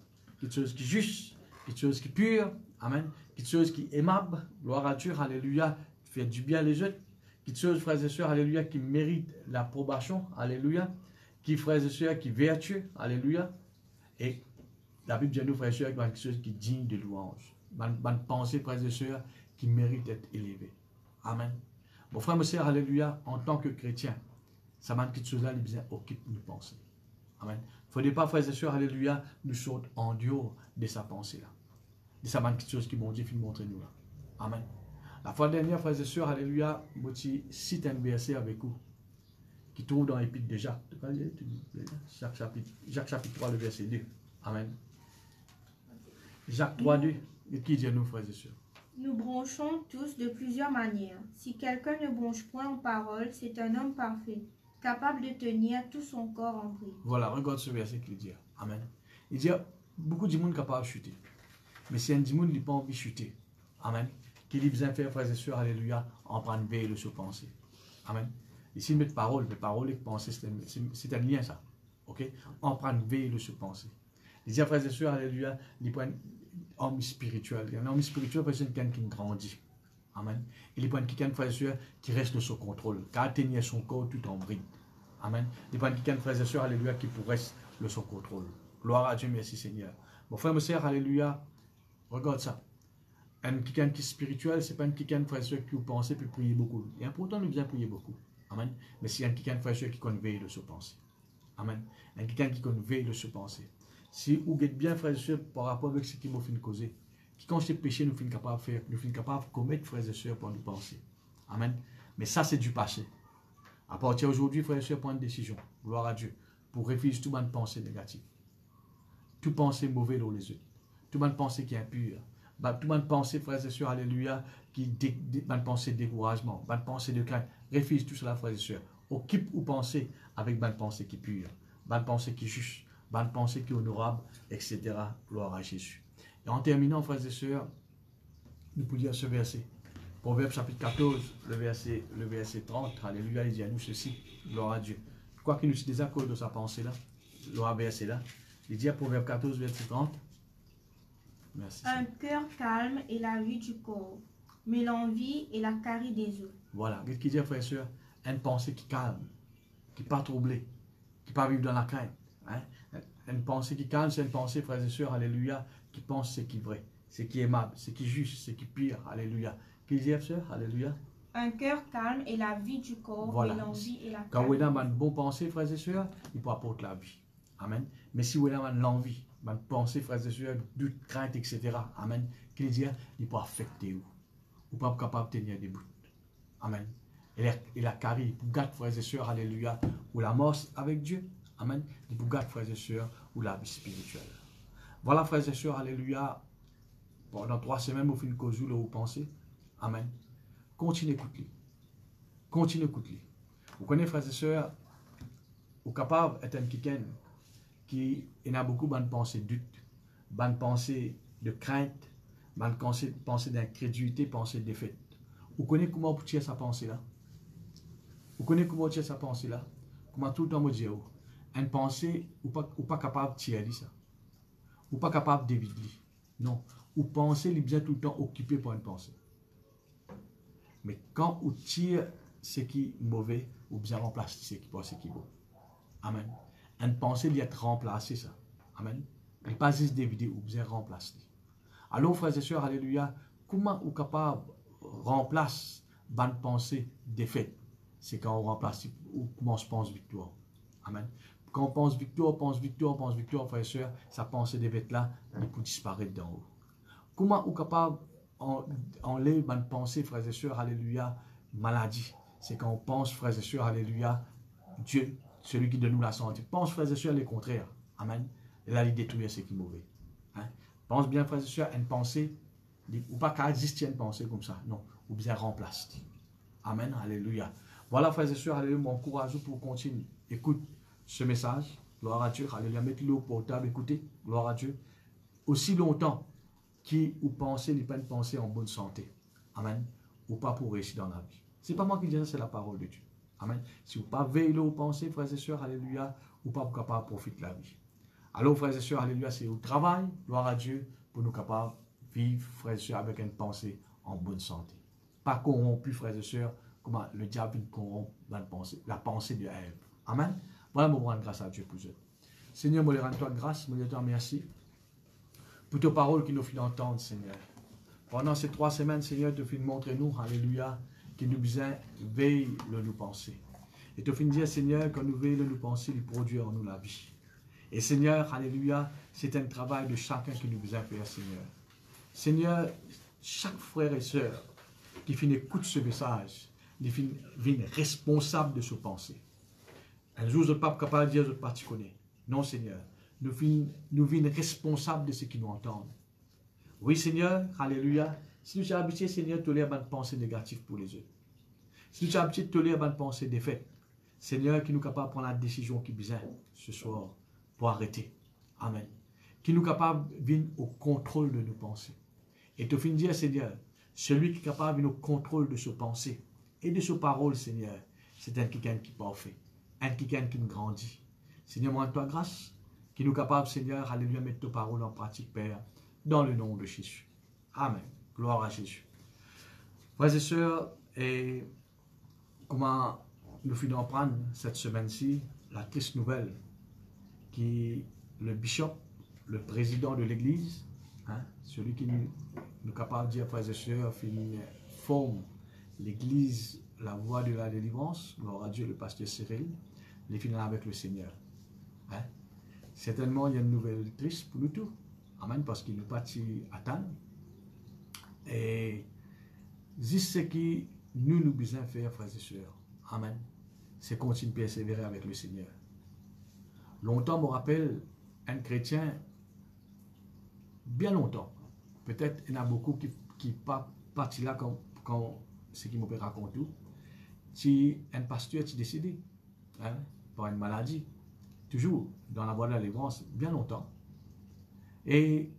quelque chose qui est juste, quelque chose qui est pur. Amen. Quelque chose qui est aimable, gloire à Dieu, alléluia, qui fait du bien les autres. Quelque chose, frères et sœurs, alléluia, qui mérite l'approbation, alléluia. Qui, frères et sœurs, qui est vertueux, alléluia. Et la Bible dit à nous, frères et sœurs, quelque chose qui est digne de louange. Bonne pensée, frères et sœurs, qui mérite d'être élevé. Amen. Mon frère, mes sœurs, alléluia, en tant que chrétien, ça m'a quelque chose là, il besoin occupe nos pensées. Amen. Il ne faut pas, frères et sœurs, alléluia, nous sortir en dehors de sa pensée là. Et ça m'a quelque chose qui mon Dieu fait montrer nous là. Amen. La fois dernière, frères et sœurs, alléluia, je cite un verset avec vous qui trouve dans l'épître de Jacques. Jacques chapitre 3, le verset 2. Amen. Jacques 3, 2. Et qui dit à nous, frères et sœurs? Nous bronchons tous de plusieurs manières. Si quelqu'un ne bronche point en parole, c'est un homme parfait, capable de tenir tout son corps en prise. Voilà, regarde ce verset qu'il dit. Amen. Il dit, beaucoup de monde capable de chuter. Mais si un monde n'a pas envie de chuter, amen, qu'il y besoin de faire, frères et sœurs, alléluia, en prendre veille de se penser. Amen. Ici, mettre parole et penser, c'est un lien, ça. Ok? En prendre veille de se penser. Il dit, frères et sœurs, alléluia, il prend un homme spirituel. Un homme spirituel, c'est quelqu'un qui grandit. Amen. Il prend quelqu'un, frères et sœurs, qui reste sous contrôle, qui a tenu son corps tout en bride. Amen. Il prend quelqu'un, frères et sœurs, alléluia, qui pourrait rester sous contrôle. Gloire à Dieu, merci Seigneur. Mon frère, mes sœurs, alléluia. Regarde ça. Un quelqu'un qui est spirituel, ce n'est pas un quelqu'un frère qui vous pensez puis prier beaucoup. Et important, nous bien prier beaucoup. Amen. Mais c'est un quelqu'un frère qui conveille de se penser. Amen. Un quelqu'un qui conveille de se penser. Si vous êtes bien frère par rapport avec ce qui m'a fait causer, qui quand c'est péché, nous sommes capables de faire, nous sommes capables de commettre frères et sœurs pour nous penser. Amen. Mais ça, c'est du passé. À partir d'aujourd'hui, frères et sœurs, prendre une décision. Gloire à Dieu. Pour refuser toute bonne pensée négative. Toute pensée mauvaise dans les autres. Toute bonne pensée qui est impure. Toute bonne pensée, frères et sœurs, alléluia, qui bonne pensée de découragement, bonne pensée de crainte. Refuse tout cela, frères et sœurs. Occupe ou pensez avec bonne pensée qui est pure, bonne pensée qui est juste, bonne pensée qui est honorable, etc. Gloire à Jésus. Et en terminant, frères et sœurs, nous pouvons dire ce verset. Proverbe chapitre 14, le verset 30. Alléluia, il dit à nous ceci. Gloire à Dieu. Quoi qu'il nous soit désaccord de sa pensée là, gloire à verset là. Il dit à Proverbe 14, verset 30. Merci. Un cœur calme est la vie du corps, mais l'envie est la carie des os. Voilà. Qu'est-ce qu'il dit, frère et sœur? Une pensée qui calme, qui n'est pas troublée, qui ne pas vivre dans la crainte. Hein? Une pensée qui calme, c'est une pensée, frères et sœurs, alléluia, qui pense ce qui est vrai, ce qui est aimable, ce qui est juste, ce qui est pire, alléluia. Qu'est-ce qu'il dit, frère? Alléluia. Un cœur calme est la vie du corps, Voilà. mais l'envie est la Quand vous carie. avez une bonne pensée, frères et sœurs, il peut apporter la vie. Amen. Mais si vous avez l'envie, une pensée, frères et sœurs, doute, crainte, etc. Amen. Qu'il dit, il peut affecter vous. Vous n'êtes pas capable de tenir debout. Amen. Et la carie, pour garder, frères et sœurs, alléluia, ou la mort avec Dieu. Amen. Et pour garder, frères et sœurs, ou la vie spirituelle. Voilà, frères et sœurs, alléluia. Pendant 3 semaines, vous faites une cause où vous pensez. Amen. Continuez d'écouter. Continuez d'écouter. Vous connaissez, frères et sœurs, vous êtes capable d'être un quelqu'un qui a beaucoup de pensées de doute, de pensées de crainte, de pensées d'incrédulité, pensées de défaite. Vous connaissez comment vous tirer sa pensée-là? Vous connaissez comment tirer sa pensée-là? Comment tout le temps vous dire, une pensée, vous n'êtes pas capable de tirer ça. Vous n'êtes pas capable d'éviter. Non. Ou penser, il est bien tout le temps occupé par une pensée. Mais quand on tire ce qui est mauvais, ou bien remplace ce qui est ce qui est bon. Amen. Une pensée, il y a remplacé ça. Amen. Il n'est pas juste dévidé, ou bien remplacer. Alors, frères et sœurs, alléluia, comment on est capable de remplacer une pensée défaite? C'est quand on remplace, ou comment on se pense victoire. Amen. Quand on pense victoire, frères et sœurs, sa pensée défaite là, il peut disparaître d'en haut. Comment on est capable d'enlever une pensée, frères et sœurs, alléluia, maladie? C'est quand on pense, frères et sœurs, alléluia, Dieu, celui qui donne nous la santé. Pense, frères et sœurs, le contraire. Amen. Et là, il détruit ce qui est mauvais. Hein? Pense bien, frères et sœurs, une pensée, ou pas qu'à exister une pensée comme ça, non, ou bien remplace. Amen, alléluia. Voilà, frères et sœurs, alléluia, mon courage pour continuer. Écoute ce message, gloire à Dieu, alléluia, mettez-le au portable, écoutez, gloire à Dieu. Aussi longtemps qui ou pensez, n'est pas une pensée en bonne santé. Amen. Ou pas pour réussir dans la vie. Ce n'est pas moi qui dis ça, c'est la parole de Dieu. Amen. Si vous ne pas veillez aux pensées, frères et sœurs, alléluia, ou pas capable de profiter de la vie. Alors, frères et sœurs, alléluia, c'est au travail, gloire à Dieu, pour nous capables de vivre, frères et sœurs, avec une pensée en bonne santé. Pas corrompu, frères et sœurs, comment le diable corrompt la pensée de Ève. Amen. Voilà, mon rendre grâce à Dieu pour eux. Seigneur, moi, rends toi grâce, moi, toi merci pour tes paroles qui nous font entendre, Seigneur. Pendant ces 3 semaines, Seigneur, tu fais montrer nous, alléluia, que nous besoin veille le nous penser. Et tu fais dire, Seigneur, quand nous veillons le nous penser, il produit en nous la vie. Et Seigneur, alléluia, c'est un travail de chacun qui nous besoin faire, Seigneur. Seigneur, chaque frère et sœur qui finit écoute ce message, il finit responsable de ce pensée. Un jour, je ne suis pas capable de dire, je ne pas te connais. Non, Seigneur. Nous sommes responsables de ce qui nous entendent. Oui, Seigneur, alléluia. Si nous sommes habitués, Seigneur, de lire une pensée négative pour les autres. Si nous sommes habitués de lire une pensée défaite, Seigneur, qui nous capable de prendre la décision qui besoin ce soir pour arrêter. Amen. Qui nous capable de venir au contrôle de nos pensées. Et te fin dire, Seigneur, celui qui est capable de venir au contrôle de ses pensées et de ses paroles, Seigneur, c'est un quelqu'un qui est parfait. Un quelqu'un qui nous grandit. Seigneur, moi, toi grâce, qui nous capable, Seigneur, alléluia, mettre tes paroles en pratique, Père, dans le nom de Jésus. Amen. Gloire à Jésus. Frères et sœurs, et comment nous finissons prendre cette semaine-ci la triste nouvelle qui le bishop, le président de l'église, hein, celui qui nous est capable de dire, frères et sœurs, forme l'église, la voie de la délivrance, gloire à Dieu, le pasteur Cyril, les finir avec le Seigneur. Hein? Certainement, il y a une nouvelle triste pour nous tous. Amen, parce qu'il nous partit attendre. Et juste ce qui nous besoin faire, frères et sœurs. Amen. C'est continuer à persévérer avec le Seigneur. Longtemps, je me rappelle, un chrétien, bien longtemps, peut-être il y en a beaucoup qui pas partis là quand ce qui me raconte tout, si un pasteur qui décidé, hein, par une maladie, toujours dans la voie de la délivrance, bien longtemps. Et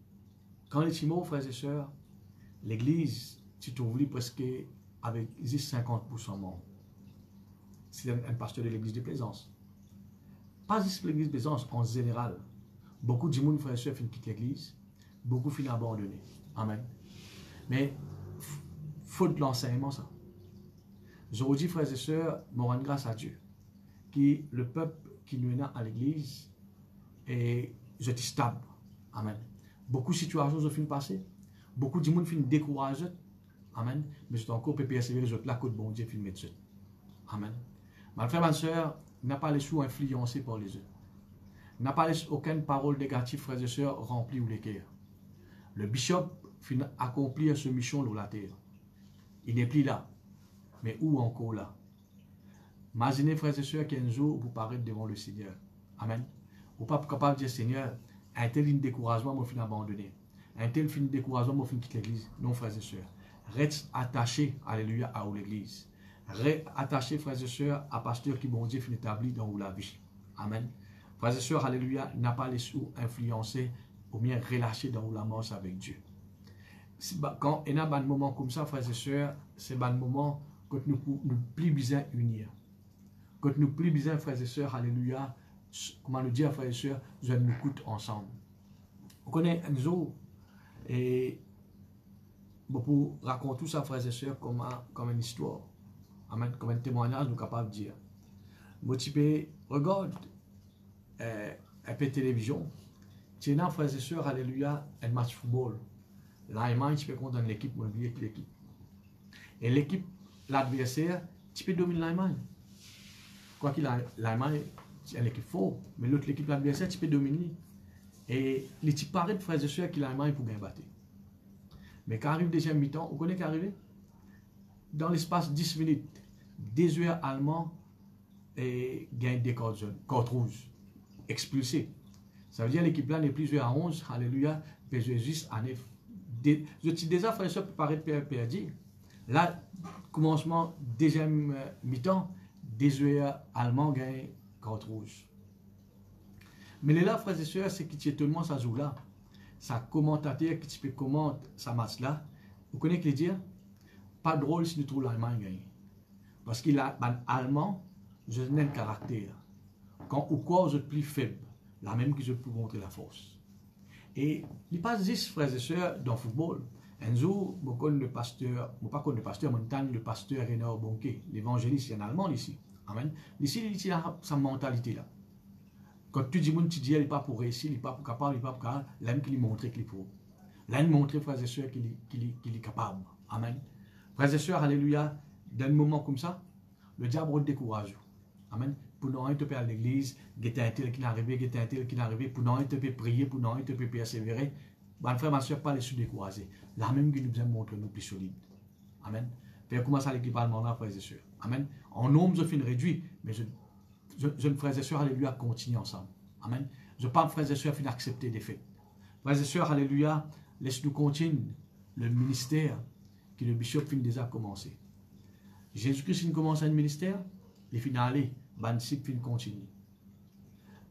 quand les Timo, frères et sœurs, l'église, tu t'ouvres presque avec 50% membres. C'est un pasteur de l'église de Plaisance. Pas juste l'église de Plaisance, en général. Beaucoup de monde, frères et sœurs, finissent quitter l'église. Beaucoup finissent abandonnés. Amen. Mais, faute de l'enseignement, ça. Je vous dis, frères et sœurs, me rendre grâce à Dieu. Qui, le peuple qui nous est à l'église, et je suis stable. Amen. Beaucoup de situations ont fini passer. Beaucoup de monde finissent découragés. Amen. Mais je suis encore persévérer, je suis là, côté bon Dieu, finit mettre. Amen. Ma frère, ma soeur, n'a pas les sous influencés par les autres. N'a pas aucune parole négative, frères et sœurs, remplie ou l'équerre. Le bishop finit accomplir ce mission sur la terre. Il n'est plus là. Mais où encore là? Imaginez, frères et sœurs, qu'un jour, vous paraître devant le Seigneur. Amen. Vous n'êtes pas capable de dire, Seigneur, un tel découragement, moi, fin abandonné. Un tel fin découragement, moi, fin quitter l'église. Non, frères et sœurs. Reste attaché, alléluia, à l'église. Reste attaché, frères et sœurs, à pasteur qui, bon Dieu, fin établi dans la vie. Amen. Frères et sœurs, alléluia, n'a pas les sous influencés ou bien relâchés dans la mort avec Dieu. Quand il y a un moment comme ça, frères et sœurs, c'est un moment quand nous plus besoin unir. Quand nous plus besoin, frères et sœurs, alléluia, comment nous dire, frères et sœurs, nous nous coûte ensemble. Vous connaissez un jour, Et bon, pour raconter tout ça, frères et sœurs, comme une histoire. Amen. Comme un témoignage, nous sommes capables de dire. Moi, tu peux regarder un peu de télévision. Tu es frères et sœurs, alléluia, un match de football. L'Allemagne, tu peux contre l'équipe, mon oublié que l'équipe. Et l'équipe, l'adversaire, tu peux dominer l'Allemagne. Quoi qu'il a, l'Allemagne, c'est une équipe forte, mais l'autre, l'équipe, l'adversaire, tu peux dominer. Et les types paraît de frères et sœurs qui l'Allemagne pour bien battre. Mais quand arrive deuxième mi-temps, vous connaissez qu'arrive? Dans l'espace 10 minutes, des joueurs allemands gagnent des cartes rouges, expulsés. Ça veut dire l'équipe là n'est plus jouée à 11, alléluia, mais jouée juste à 9. Déjà, frères et sœurs, peut paraître perdu. Là, commencement, deuxième mi-temps, des joueurs allemands gagnent cartes rouges. Mais là, frères et sœurs, c'est qui tellement ça joue là. Ça commentateur qui peut commenter ça match là. Vous connaissez que dire? Pas drôle si nous trouvons l'Allemagne gagner. Parce qu'il a un Allemand, je n'ai un caractère. Quand ou quoi vous êtes plus faible, la même que je peux montrer la force. Et il passe 10 frères et sœurs dans le football. Un jour, je connais le pasteur, je ne pas le pasteur, mais le pasteur René Bonquet, l'évangéliste, c'est un Allemand ici. Amen. Ici, il a sa mentalité là. Quand tu dis, tu dis, il n'est pas pour réussir, il n'est pas pour capable, il n'est pas pour capable, l'aime qu'il montre qu'il est pour. L'aime montrer, frères et sœurs, qu'il est capable. Amen. Frères et sœurs, alléluia, dans un moment comme ça, le diable décourage. Amen. Pour nous, te à l'église, guetter un tel qui est arrivé, guetter un tel qui est arrivé, pour nous, te prier, pour nous, te persévérer. Mon frère, ma soeur, pas les sous-décourager. La même qui nous a montré nous plus solides. Amen. Faire comment ça l'équipe allemande, frères et sœurs. Amen. En nombre, je finis réduit, mais je frères et sœurs, alléluia, continue ensemble. Amen. Je parle, frères et sœurs, fin accepter des faits. Frères et sœurs, alléluia, laisse-nous continuer le ministère que le bishop fin déjà commencé. Jésus-Christ fin commence un ministère, il fin aller, ban disciple fin continue.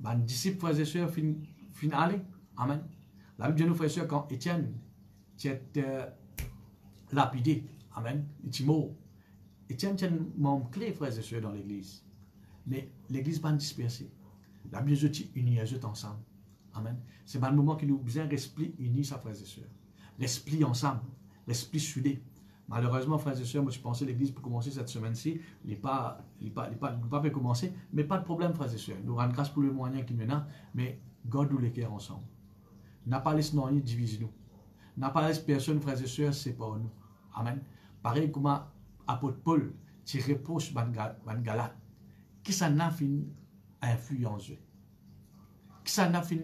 Ban disciple, frères et sœurs, fin aller. Amen. La Bible dit nous, frères et sœurs, quand Étienne est lapidé, amen, il est mort. Étienne est un membre clé, frères et sœurs, dans l'église. Mais l'église va disperser. La Bible dit unis, elles ensemble. Amen. C'est un moment qui nous besoin l'esprit uni, ça, frères et sœurs. L'esprit ensemble, l'esprit soudé. Malheureusement, frères et sœurs, moi je pensais que l'église pour commencer cette semaine-ci, il n'est pas pu commencer, mais pas de problème, frères et sœurs. Nous rendons grâce pour le moyen qu'il nous a, mais gardons les cœurs ensemble. N'a pas laissé nous diviser nous. N'a pas laissé personne, frères et sœurs, séparer nous. Amen. Pareil comme apôtre Paul, qui reproche ban Galate. Qui ça n'a fin influence. Qui ça n'a fin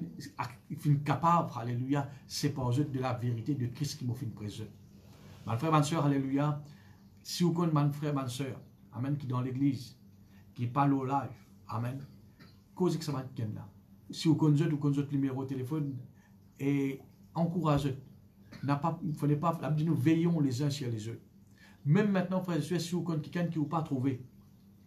capable, alléluia, séparer de la vérité de Christ qui m'a fait présent. Mon frère, ma soeur, alléluia, si vous connaissez mon frère, ma soeur, amen, qui est dans l'église, qui parle au live, amen, cause que ça va être là. Si vous connaissez votre numéro de téléphone, et encouragez. Il ne pas, la Bible nous veillons les uns sur les autres. Même maintenant, frères et sœurs, si vous connaissez quelqu'un qui ne vous pas trouvé,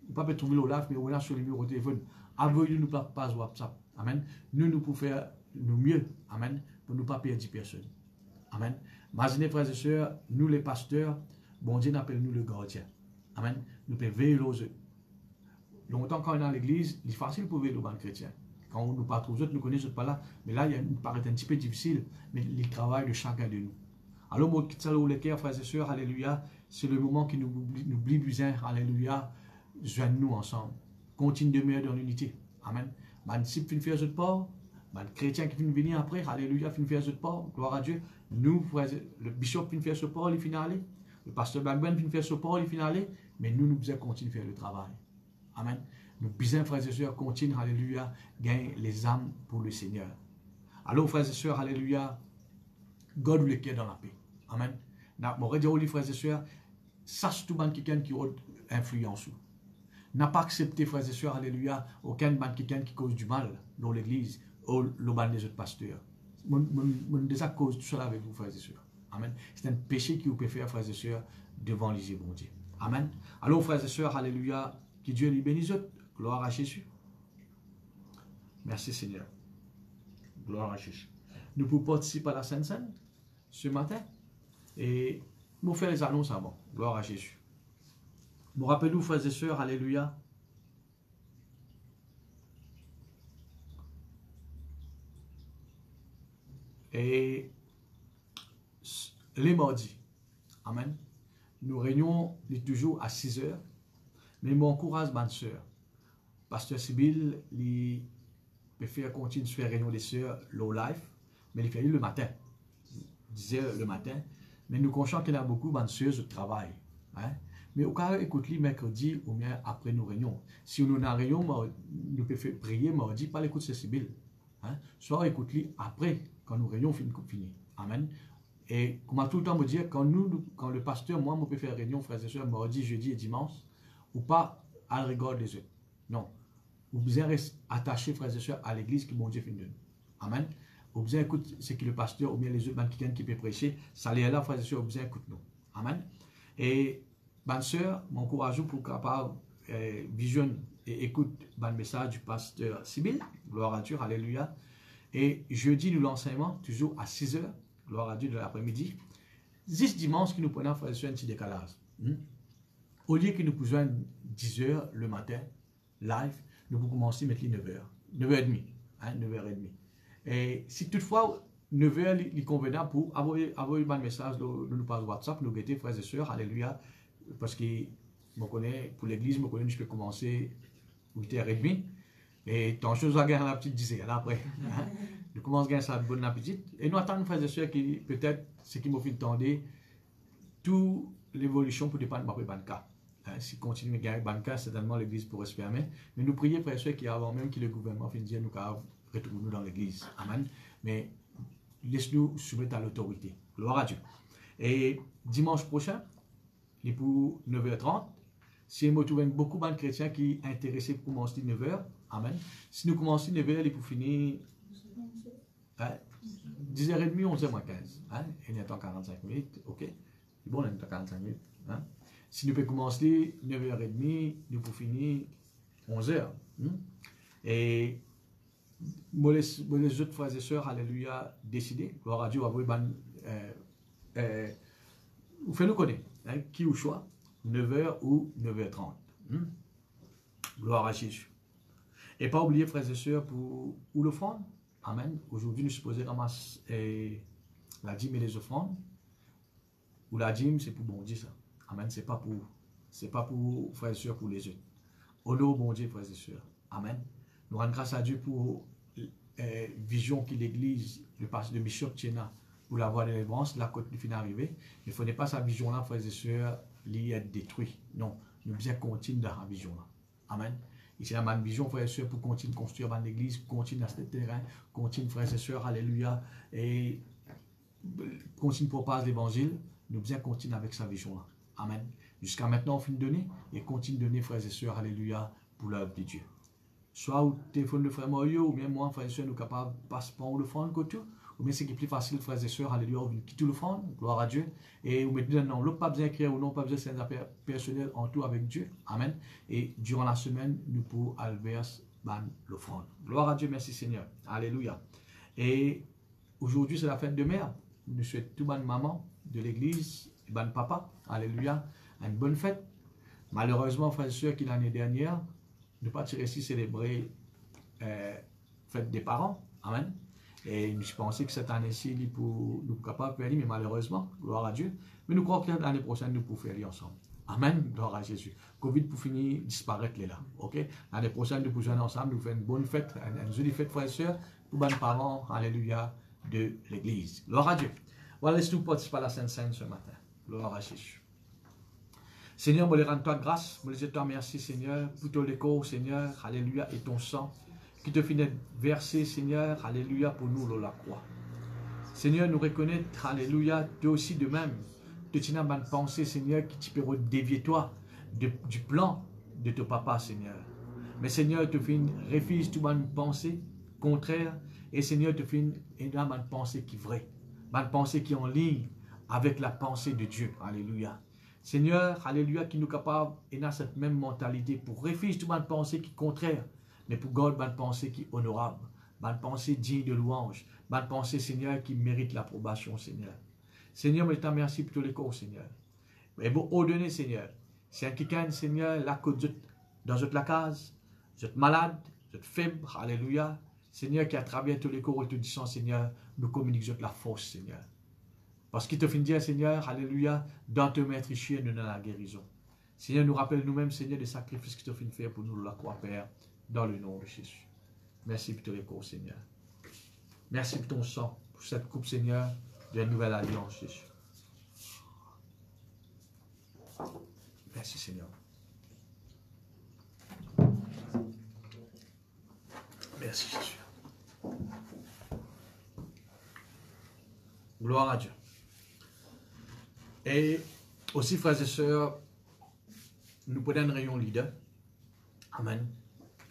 vous ne pouvez pas trouver le live, mais vous là sur le numéro de téléphone, envoyez-nous pas WhatsApp. Amen. Nous pouvons faire le mieux, amen, pour ne pas perdre personne. Amen. Imaginez, frères et sœurs, nous les pasteurs, bon Dieu appelle nous le gardien. Amen. Nous pouvons veiller aux autres. Longtemps, quand on est dans l'église, il est facile pour veiller aux bons chrétiens. Quand on nous parle aux autres, nous connaissons pas là. Mais là, il paraît un petit peu difficile, mais il travaille de chacun de nous. Alors, moi, qui les cœurs, frères et sœurs, alléluia, c'est le moment qui nous oublie besoin, alléluia, joignons-nous ensemble. Continue de demeurer dans l'unité. Amen. Man disciple fin faire ce part, man chrétien qui finit venir après, alléluia, fin faire ce part, gloire à Dieu. Nous, frères, le bishop fin faire ce part, il finit aller. Le pasteur Ben fin faire ce part, il finit aller. Mais nous devons continuer de faire le travail. Amen. Nous besoin, frères et sœurs, continuer, alléluia, gagner les âmes pour le Seigneur. Alors, frères et sœurs, alléluia, God le cœur dans la paix. Amen. Je dire aux frères et sœurs, sache tout le quelqu'un qui a influence. N'a pas accepté, frères et sœurs, alléluia, aucun quelqu'un qui cause du mal dans l'église ou le ban des autres pasteurs. Je déjà cause tout cela avec vous, frères et sœurs. Amen. C'est un péché qui vous peut faire, frères et sœurs, devant les yeux, bon Dieu. Amen. Alors, frères et sœurs, alléluia, que Dieu les bénisse. Gloire à Jésus. Merci Seigneur. Gloire à Jésus. Nous pouvons participer à la Sainte Seine ce matin et nous faire les annonces avant. Gloire à Jésus. Nous rappelons, frères et sœurs, alléluia. Et les mardis. Amen. Nous réunions toujours à 6 heures. Mais m'encourage, bonne sœur. Pasteur Sibyl, il peut faire continuer de faire réunion des sœurs low life, mais il fait le matin. 10 heures le matin. Mais nous conscients qu'il y a beaucoup de sœurs de travail. Hein? Mais au cas où écoute-les mercredi ou bien après nos réunions. Si nous avons une réunion, nous pouvons prier mardi, pas l'écoute de Sibyl. Hein? Soit écoute-les après, quand nous réunions fini. Amen. Et comme tout le temps me dire, quand le pasteur, moi, je peux faire réunion, frères et sœurs, mardi, jeudi et dimanche, ou pas à la rigueur des autres. Non. Vous besoin rester attaché, frères et sœurs, à l'église qui mon Dieu fait de nous. Amen. Vous besoin écouter ce que le pasteur ou bien les autres qui peuvent prêcher. Ça l'est là, frères et sœurs, vous besoin écouter nous. Amen. Et, bonne sœur, m'encourage pour capable visionner et écoute le message du pasteur Sibyl. Gloire à Dieu, alléluia. Et jeudi, nous l'enseignement, toujours à 6 heures. Gloire à Dieu de l'après-midi. 10 dimanche, qui nous prenons, frères et sœurs, un petit décalage. Au lieu que nous pouvons 10 heures le matin, live, nous pouvons commencer à mettre les 9 heures. 9h30. Hein, 9h30. Et si toutefois, 9 heures est convenable pour envoyer un message de nous par WhatsApp, nous guetter, frères et sœurs, alléluia, parce que pour l'église, je peux commencer à 8h30. Et tant chose à gagner la petite 10 heures après. Hein, nous commençons à gagner ça de bon appétit. Et nous attendons, frères et sœurs, qui peut-être, ce qui m'a fait entendre, toute l'évolution pour dépendre de ma cas. Si continue à gagner banca, certainement l'église pourrait se fermer. Mais nous prions, frères et sœurs, qu'avant même que le gouvernement finisse de dire nous retournons dans l'église. Amen. Mais laisse-nous soumettre à l'autorité. Gloire à Dieu. Et dimanche prochain, il est pour 9h30. Si nous trouvons beaucoup de chrétiens qui sont intéressés pour commencer 9h, amen. Si nous commençons 9h, il est pour finir 10h30, 11h15. Hein? Il y a 45 minutes, ok. Bon, il y a 45 minutes. Hein? Si nous pouvons commencer 9h30, nous pouvons finir 11h. Et moi, les autres frères et sœurs, alléluia, décidé, gloire à Dieu, vous faites nous connaître, hein, qui au choix, 9h ou 9h30. Gloire à Jésus. Et pas oublier, frères et sœurs, pour l'offrande. Amen. Aujourd'hui, nous supposons ramasser la dîme et les offrandes. Ou la dîme, c'est pour bon Dieu, ça. Amen. C'est pas pour frères et sœurs, pour les autres. Honneur bon Dieu, frères et sœurs. Amen. Nous rendons grâce à Dieu pour vision que l'Église, le pasteur de Bishop Tiena, pour la voie de l'élevance, la côte du fin arrivée. Il ne faudrait pas sa vision-là, frères et sœurs, liée à être détruite. Non. Nous devons continuer dans la vision-là. Amen. Ici, la même vision, frères et sœurs, pour continuer de construire l'église, continuer dans ce terrain, continuer, frères et sœurs, alléluia, et continuer de propager l'évangile. Nous devons continuer avec sa vision-là. Amen. Jusqu'à maintenant, on finit de donner et continue de donner, frères et sœurs, alléluia, pour l'œuvre de Dieu. Soit au téléphone de frère Mario, ou bien moi, frères et sœurs, nous sommes capables de passer par le front, ou bien c'est qui est plus facile, frères et sœurs, alléluia, on quitte le front, gloire à Dieu, et vous mettez dans l'autre, pas besoin d'écrire ou non, pas besoin de ses affaires personnelles en tout avec Dieu. Amen. Et durant la semaine, nous pouvons alver l'offrande. Gloire à Dieu, merci Seigneur. Alléluia. Et aujourd'hui, c'est la fête de mère. Nous souhaitons tout bonne maman de l'église, et bon papa, alléluia, une bonne fête. Malheureusement, frères et sœurs, qui l'année dernière, nous pas ici célébrer fête des parents. Amen. Et je pensais que cette année-ci, nous sommes capables de faire, mais malheureusement, gloire à Dieu. Mais nous croyons que l'année prochaine, nous pouvons faire ensemble. Amen, gloire à Jésus. Covid pour finir, disparaître là. Ok? L'année prochaine, nous pouvons ensemble, nous faire une bonne fête, une jolie fête, frères et sœurs, pour les parents, alléluia, de l'Église. Gloire à Dieu. Voilà, laisse-nous participer à la Sainte Seine ce matin. Gloire à Jésus. Seigneur, je rends toi grâce, je te remercie, Seigneur, pour ton écho, Seigneur, alléluia, et ton sang qui te finit versé, Seigneur, alléluia, pour nous, la croix. Seigneur, nous reconnaître, alléluia, toi aussi de même, tu as une pensée, Seigneur, qui te peut dévier toi du plan de ton papa, Seigneur. Mais Seigneur, tu fais une refuse toute bonne pensée contraire, et Seigneur, tu fais une pensée qui est vraie, une pensée qui est en ligne avec la pensée de Dieu, alléluia. Seigneur, alléluia, qui nous capable et dans cette même mentalité pour refuser toute bonne pensée qui est contraire, mais pour garder bonne pensée qui est honorable, bonne pensée digne de louange, bonne pensée, Seigneur, qui mérite l'approbation, Seigneur. Seigneur, je te remercie pour tous les corps, Seigneur. Et vous ordonnez, Seigneur, si un quelqu'un, Seigneur, là, dans la case, vous êtes malade, vous êtes faible, alléluia, Seigneur, qui a travers tous les corps et tout du sang, Seigneur, nous communique la force, Seigneur. Parce qu'il te fait dire, Seigneur, alléluia, dans te mettre ici, nous dans la guérison. Seigneur, nous rappelle nous-mêmes, Seigneur, des sacrifices que tu as fait faire pour nous, la croix, Père, dans le nom de Jésus. Merci pour ton récours, Seigneur. Merci pour ton sang, pour cette coupe, Seigneur, de la nouvelle alliance, Jésus. Merci, Seigneur. Merci, Jésus. Gloire à Dieu. Et aussi, frères et sœurs, nous prenons un rayon leader. Amen.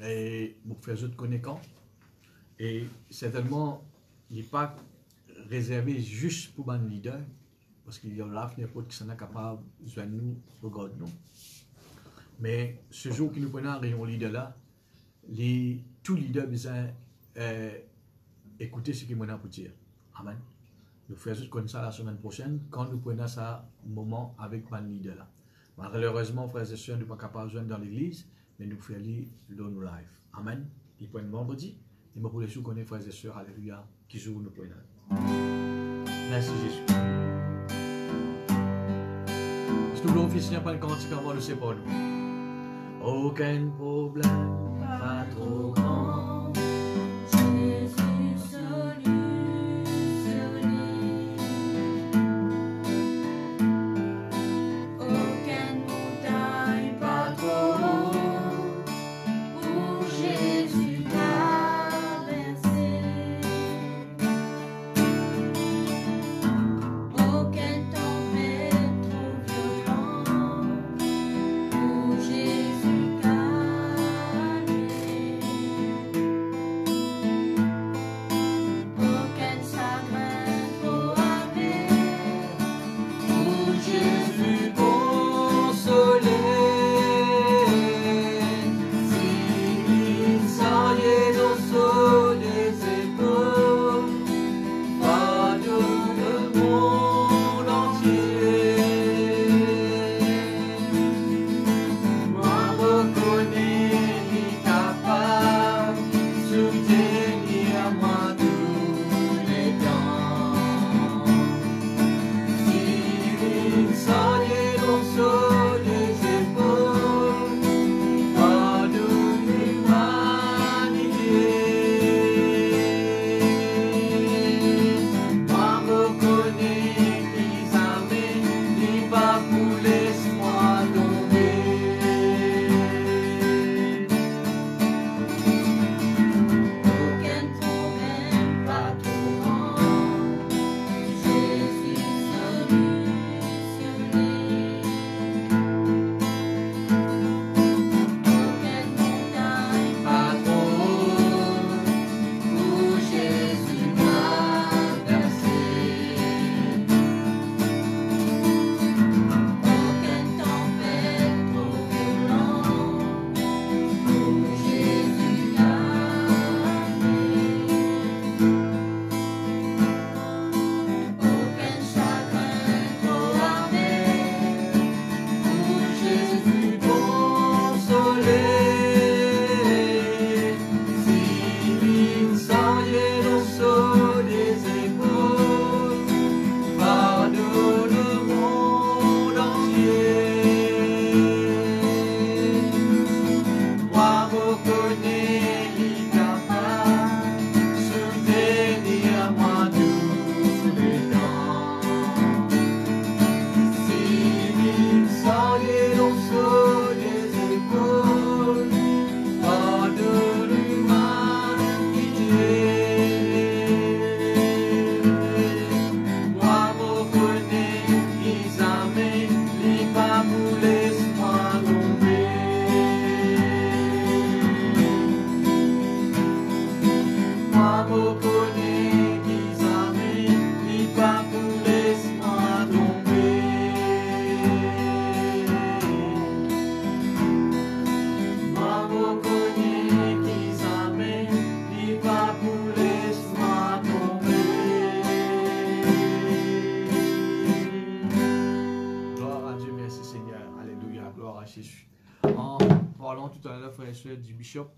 Et vous faites autres connaissants. Et certainement, il n'est pas réservé juste pour un leader, parce qu'il y a là, n'importe qui s'en est capable de joindre nous, regarde nous. Mais ce jour que nous prenons un rayon leader là, tout leader besoin écouter ce qu'il m'a pour dire. Amen. Nous faisons comme ça la semaine prochaine, quand nous prenons ça moment avec un leader là. Malheureusement, frères et sœurs, nous ne sommes pas capables de joindre dans l'église, mais nous faisons le live. Amen. Ils prennent vendredi. Et moi, pour les jours qu'on est, frères et sœurs, alléluia, qui jouent nous prenons. Merci Jésus. Si nous voulons officier pas le cantique avant le c'est pas nous. Aucun problème, pas trop grand. Jésus solutionné. Aucune montagne pas trop haute pour Jésus traverser. Aucune tempête trop violente pour Jésus calmer. Aucun chagrin trop amer pour Jésus consoler. S'il s'enlève sur les épaules, pas tout le monde entier. Moi reconnais l'incapable, soutenir moi tous les temps. S'il s'enlève sur les épaules, pas de l'humanité. Moi reconnais qu'ils amènent, ni pas pour laisse-moi tomber. Aucun problème pas trop grand, Jésus solutionné. Aucune montagne pas trop haute pour Jésus traverser. Aucune tempête trop violente pour Jésus calmer. Aucun chagrin trop amer pour Jésus consoler. S'il s'enlève sur les épaules, pardonne le monde entier. Moi reconnais l'incapable, soutenir moi tous les temps. S'il s'enlève sur les épaules, pas de l'humanité. Moi reconnais qu'ils amènent, les pas pour laisse-moi tomber. Moi reconnais qu'ils amènent, les pas pour laisse-moi tomber. Moi reconnais qu'ils amènent, les pas pour laisse-moi tomber. Gloire à Dieu, merci Seigneur. Alléluia, gloire à Jésus. En parlant tout à l'heure, frère et soeur du bishop,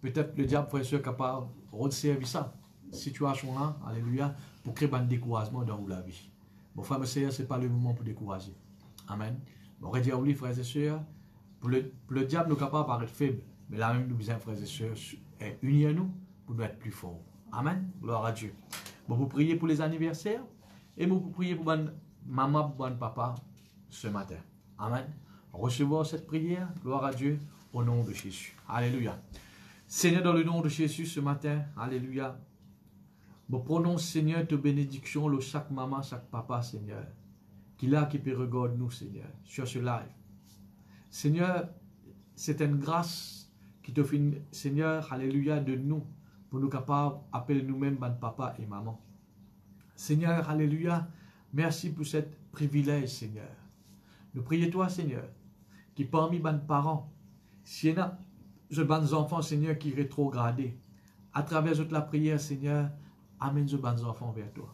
peut-être le diable, frère et soeur, est capable de servir ça, situation là, alléluia, pour créer un découragement dans la vie. Bon, frères et sœurs, ce n'est pas le moment pour décourager. Amen. On va dire, oui, frères et sœurs, pour le diable, nous sommes capables de paraître faibles, mais là même, nous besoin, frères et sœurs, unis à nous pour nous être plus forts. Amen. Gloire à Dieu. Bon, vous priez pour les anniversaires et vous priez pour maman, pour papa ce matin. Amen. Recevons cette prière, gloire à Dieu, au nom de Jésus. Alléluia. Seigneur, dans le nom de Jésus ce matin, alléluia. Bon, prononce, Seigneur, tes bénédictions, le chaque maman, chaque papa, Seigneur. Qu'il a qui peut regarder nous, Seigneur, sur ce live. Seigneur, c'est une grâce qui te fait, Seigneur, alléluia, de nous, pour nous capables d'appeler nous-mêmes, papa et maman. Seigneur, alléluia, merci pour ce privilège, Seigneur. Nous prions toi, Seigneur, qui parmi les parents, s'il y a des enfants, Seigneur, qui rétrogradent, à travers toute la prière, Seigneur, amène ce bons enfants vers toi.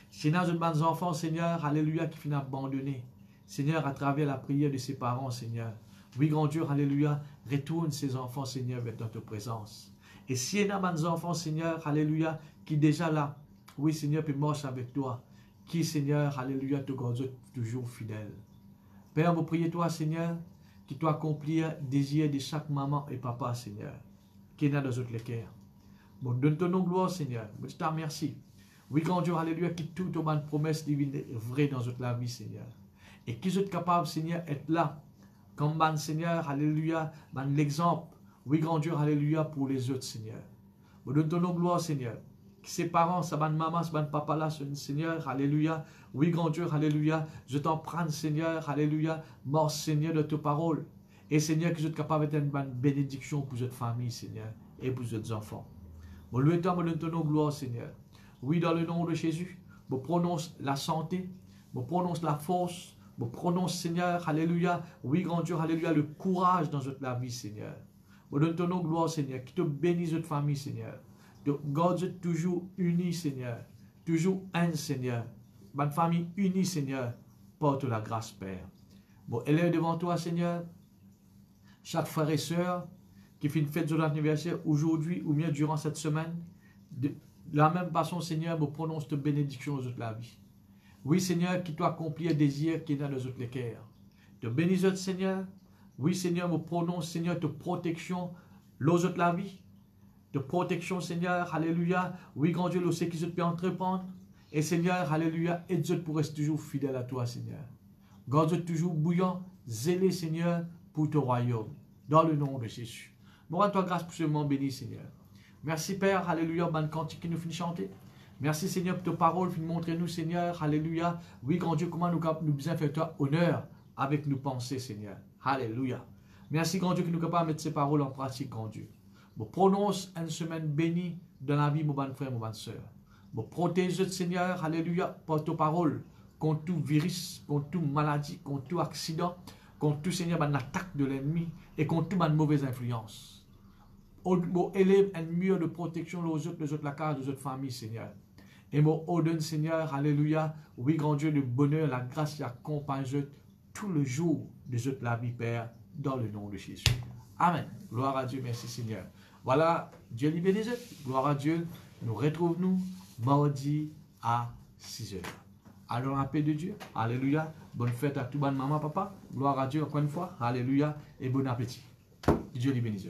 S'il y a des bons enfants, Seigneur, alléluia, qui finissent abandonnés, Seigneur, à travers la prière de ses parents, Seigneur, oui, grand Dieu, alléluia, retourne ces enfants, Seigneur, vers ta présence. Et s'il y a des enfants, Seigneur, alléluia, qui déjà là, oui, Seigneur, puis marche avec toi, qui, Seigneur, alléluia, te garde toujours fidèle. Père, vous priez toi, Seigneur, qui doit accomplir le désir de chaque maman et papa, Seigneur, qui est dans notre cœur. Bon, donne ton nom gloire, Seigneur. Je te remercie. Oui, grand Dieu, alléluia, qui toute bonne promesse divine est vraie dans notre vie, Seigneur. Et qui est capable, Seigneur, d'être là, comme ban Seigneur, alléluia, ban l'exemple. Oui, grand Dieu, alléluia, pour les autres, Seigneur. Bon, donne ton nom gloire, Seigneur. Qui ses parents, sa bonne maman, sa bonne papa là, Seigneur, alléluia. Oui, grand Dieu, alléluia. Je t'en prends, Seigneur, alléluia. Mort, Seigneur, de ta parole. Et Seigneur, que je sois capable d'être une bonne bénédiction pour votre famille, Seigneur, et pour votre enfants. Bon, louez toi, me donne ton nom, gloire, Seigneur. Oui, dans le nom de Jésus, me prononce la santé, me prononce la force, me prononce, Seigneur, alléluia. Oui, grand Dieu, alléluia, le courage dans votre vie, Seigneur. Me donne ton nom, gloire, Seigneur, qui te bénisse votre famille, Seigneur. Garde toujours unis, Seigneur. Toujours un, Seigneur. Bonne famille unie, Seigneur. Porte la grâce, Père. Bon, élève devant toi, Seigneur. Chaque frère et sœur qui fait une fête de l'anniversaire aujourd'hui ou bien durant cette semaine. De la même façon, Seigneur, me prononce de bénédiction aux autres la vie. Oui, Seigneur, qui doit accomplir le désir qui est dans les autres cœurs. De bénisse, Seigneur. Oui, Seigneur, me prononce, Seigneur, de protection aux autres la vie. De protection, Seigneur, alléluia. Oui, grand Dieu, le sait qui se peut entreprendre. Et Seigneur, alléluia, aide-nous pour rester toujours fidèle à toi, Seigneur. Garde-nous toujours bouillant, zélé, Seigneur, pour ton royaume. Dans le nom de Jésus. Bon, rends-toi grâce pour ce moment béni, Seigneur. Merci, Père, alléluia, bonne cantique qui nous finit chanter. Merci, Seigneur, pour tes paroles, finit montrer nous, Seigneur, alléluia. Oui, grand Dieu, comment nous besoin faire toi honneur avec nos pensées, Seigneur. Alléluia. Merci, grand Dieu, que nous sommes capables de mettre ces paroles en pratique, grand Dieu. Bon, prononce une semaine bénie dans la vie, mon bon frère, mon bonne soeur. Bon, protège, Seigneur, alléluia, par tes paroles, contre tout virus, contre toute maladie, contre tout accident, contre tout, Seigneur, une attaque de l'ennemi et contre toute mauvaise influence. Bon, élève un mur de protection aux autres, la case, aux autres familles, Seigneur. Et mon ordonne, Seigneur, alléluia, oui, grand Dieu, le bonheur, la grâce qui accompagne tout le jour de la vie, Père, dans le nom de Jésus. Amen. Gloire à Dieu, merci Seigneur. Voilà, Dieu lui bénisse. Gloire à Dieu. Nous retrouvons mardi à 6h. Allons la paix de Dieu. Alléluia. Bonne fête à tout le monde, maman, papa. Gloire à Dieu encore une fois. Alléluia. Et bon appétit. Dieu lui bénisse.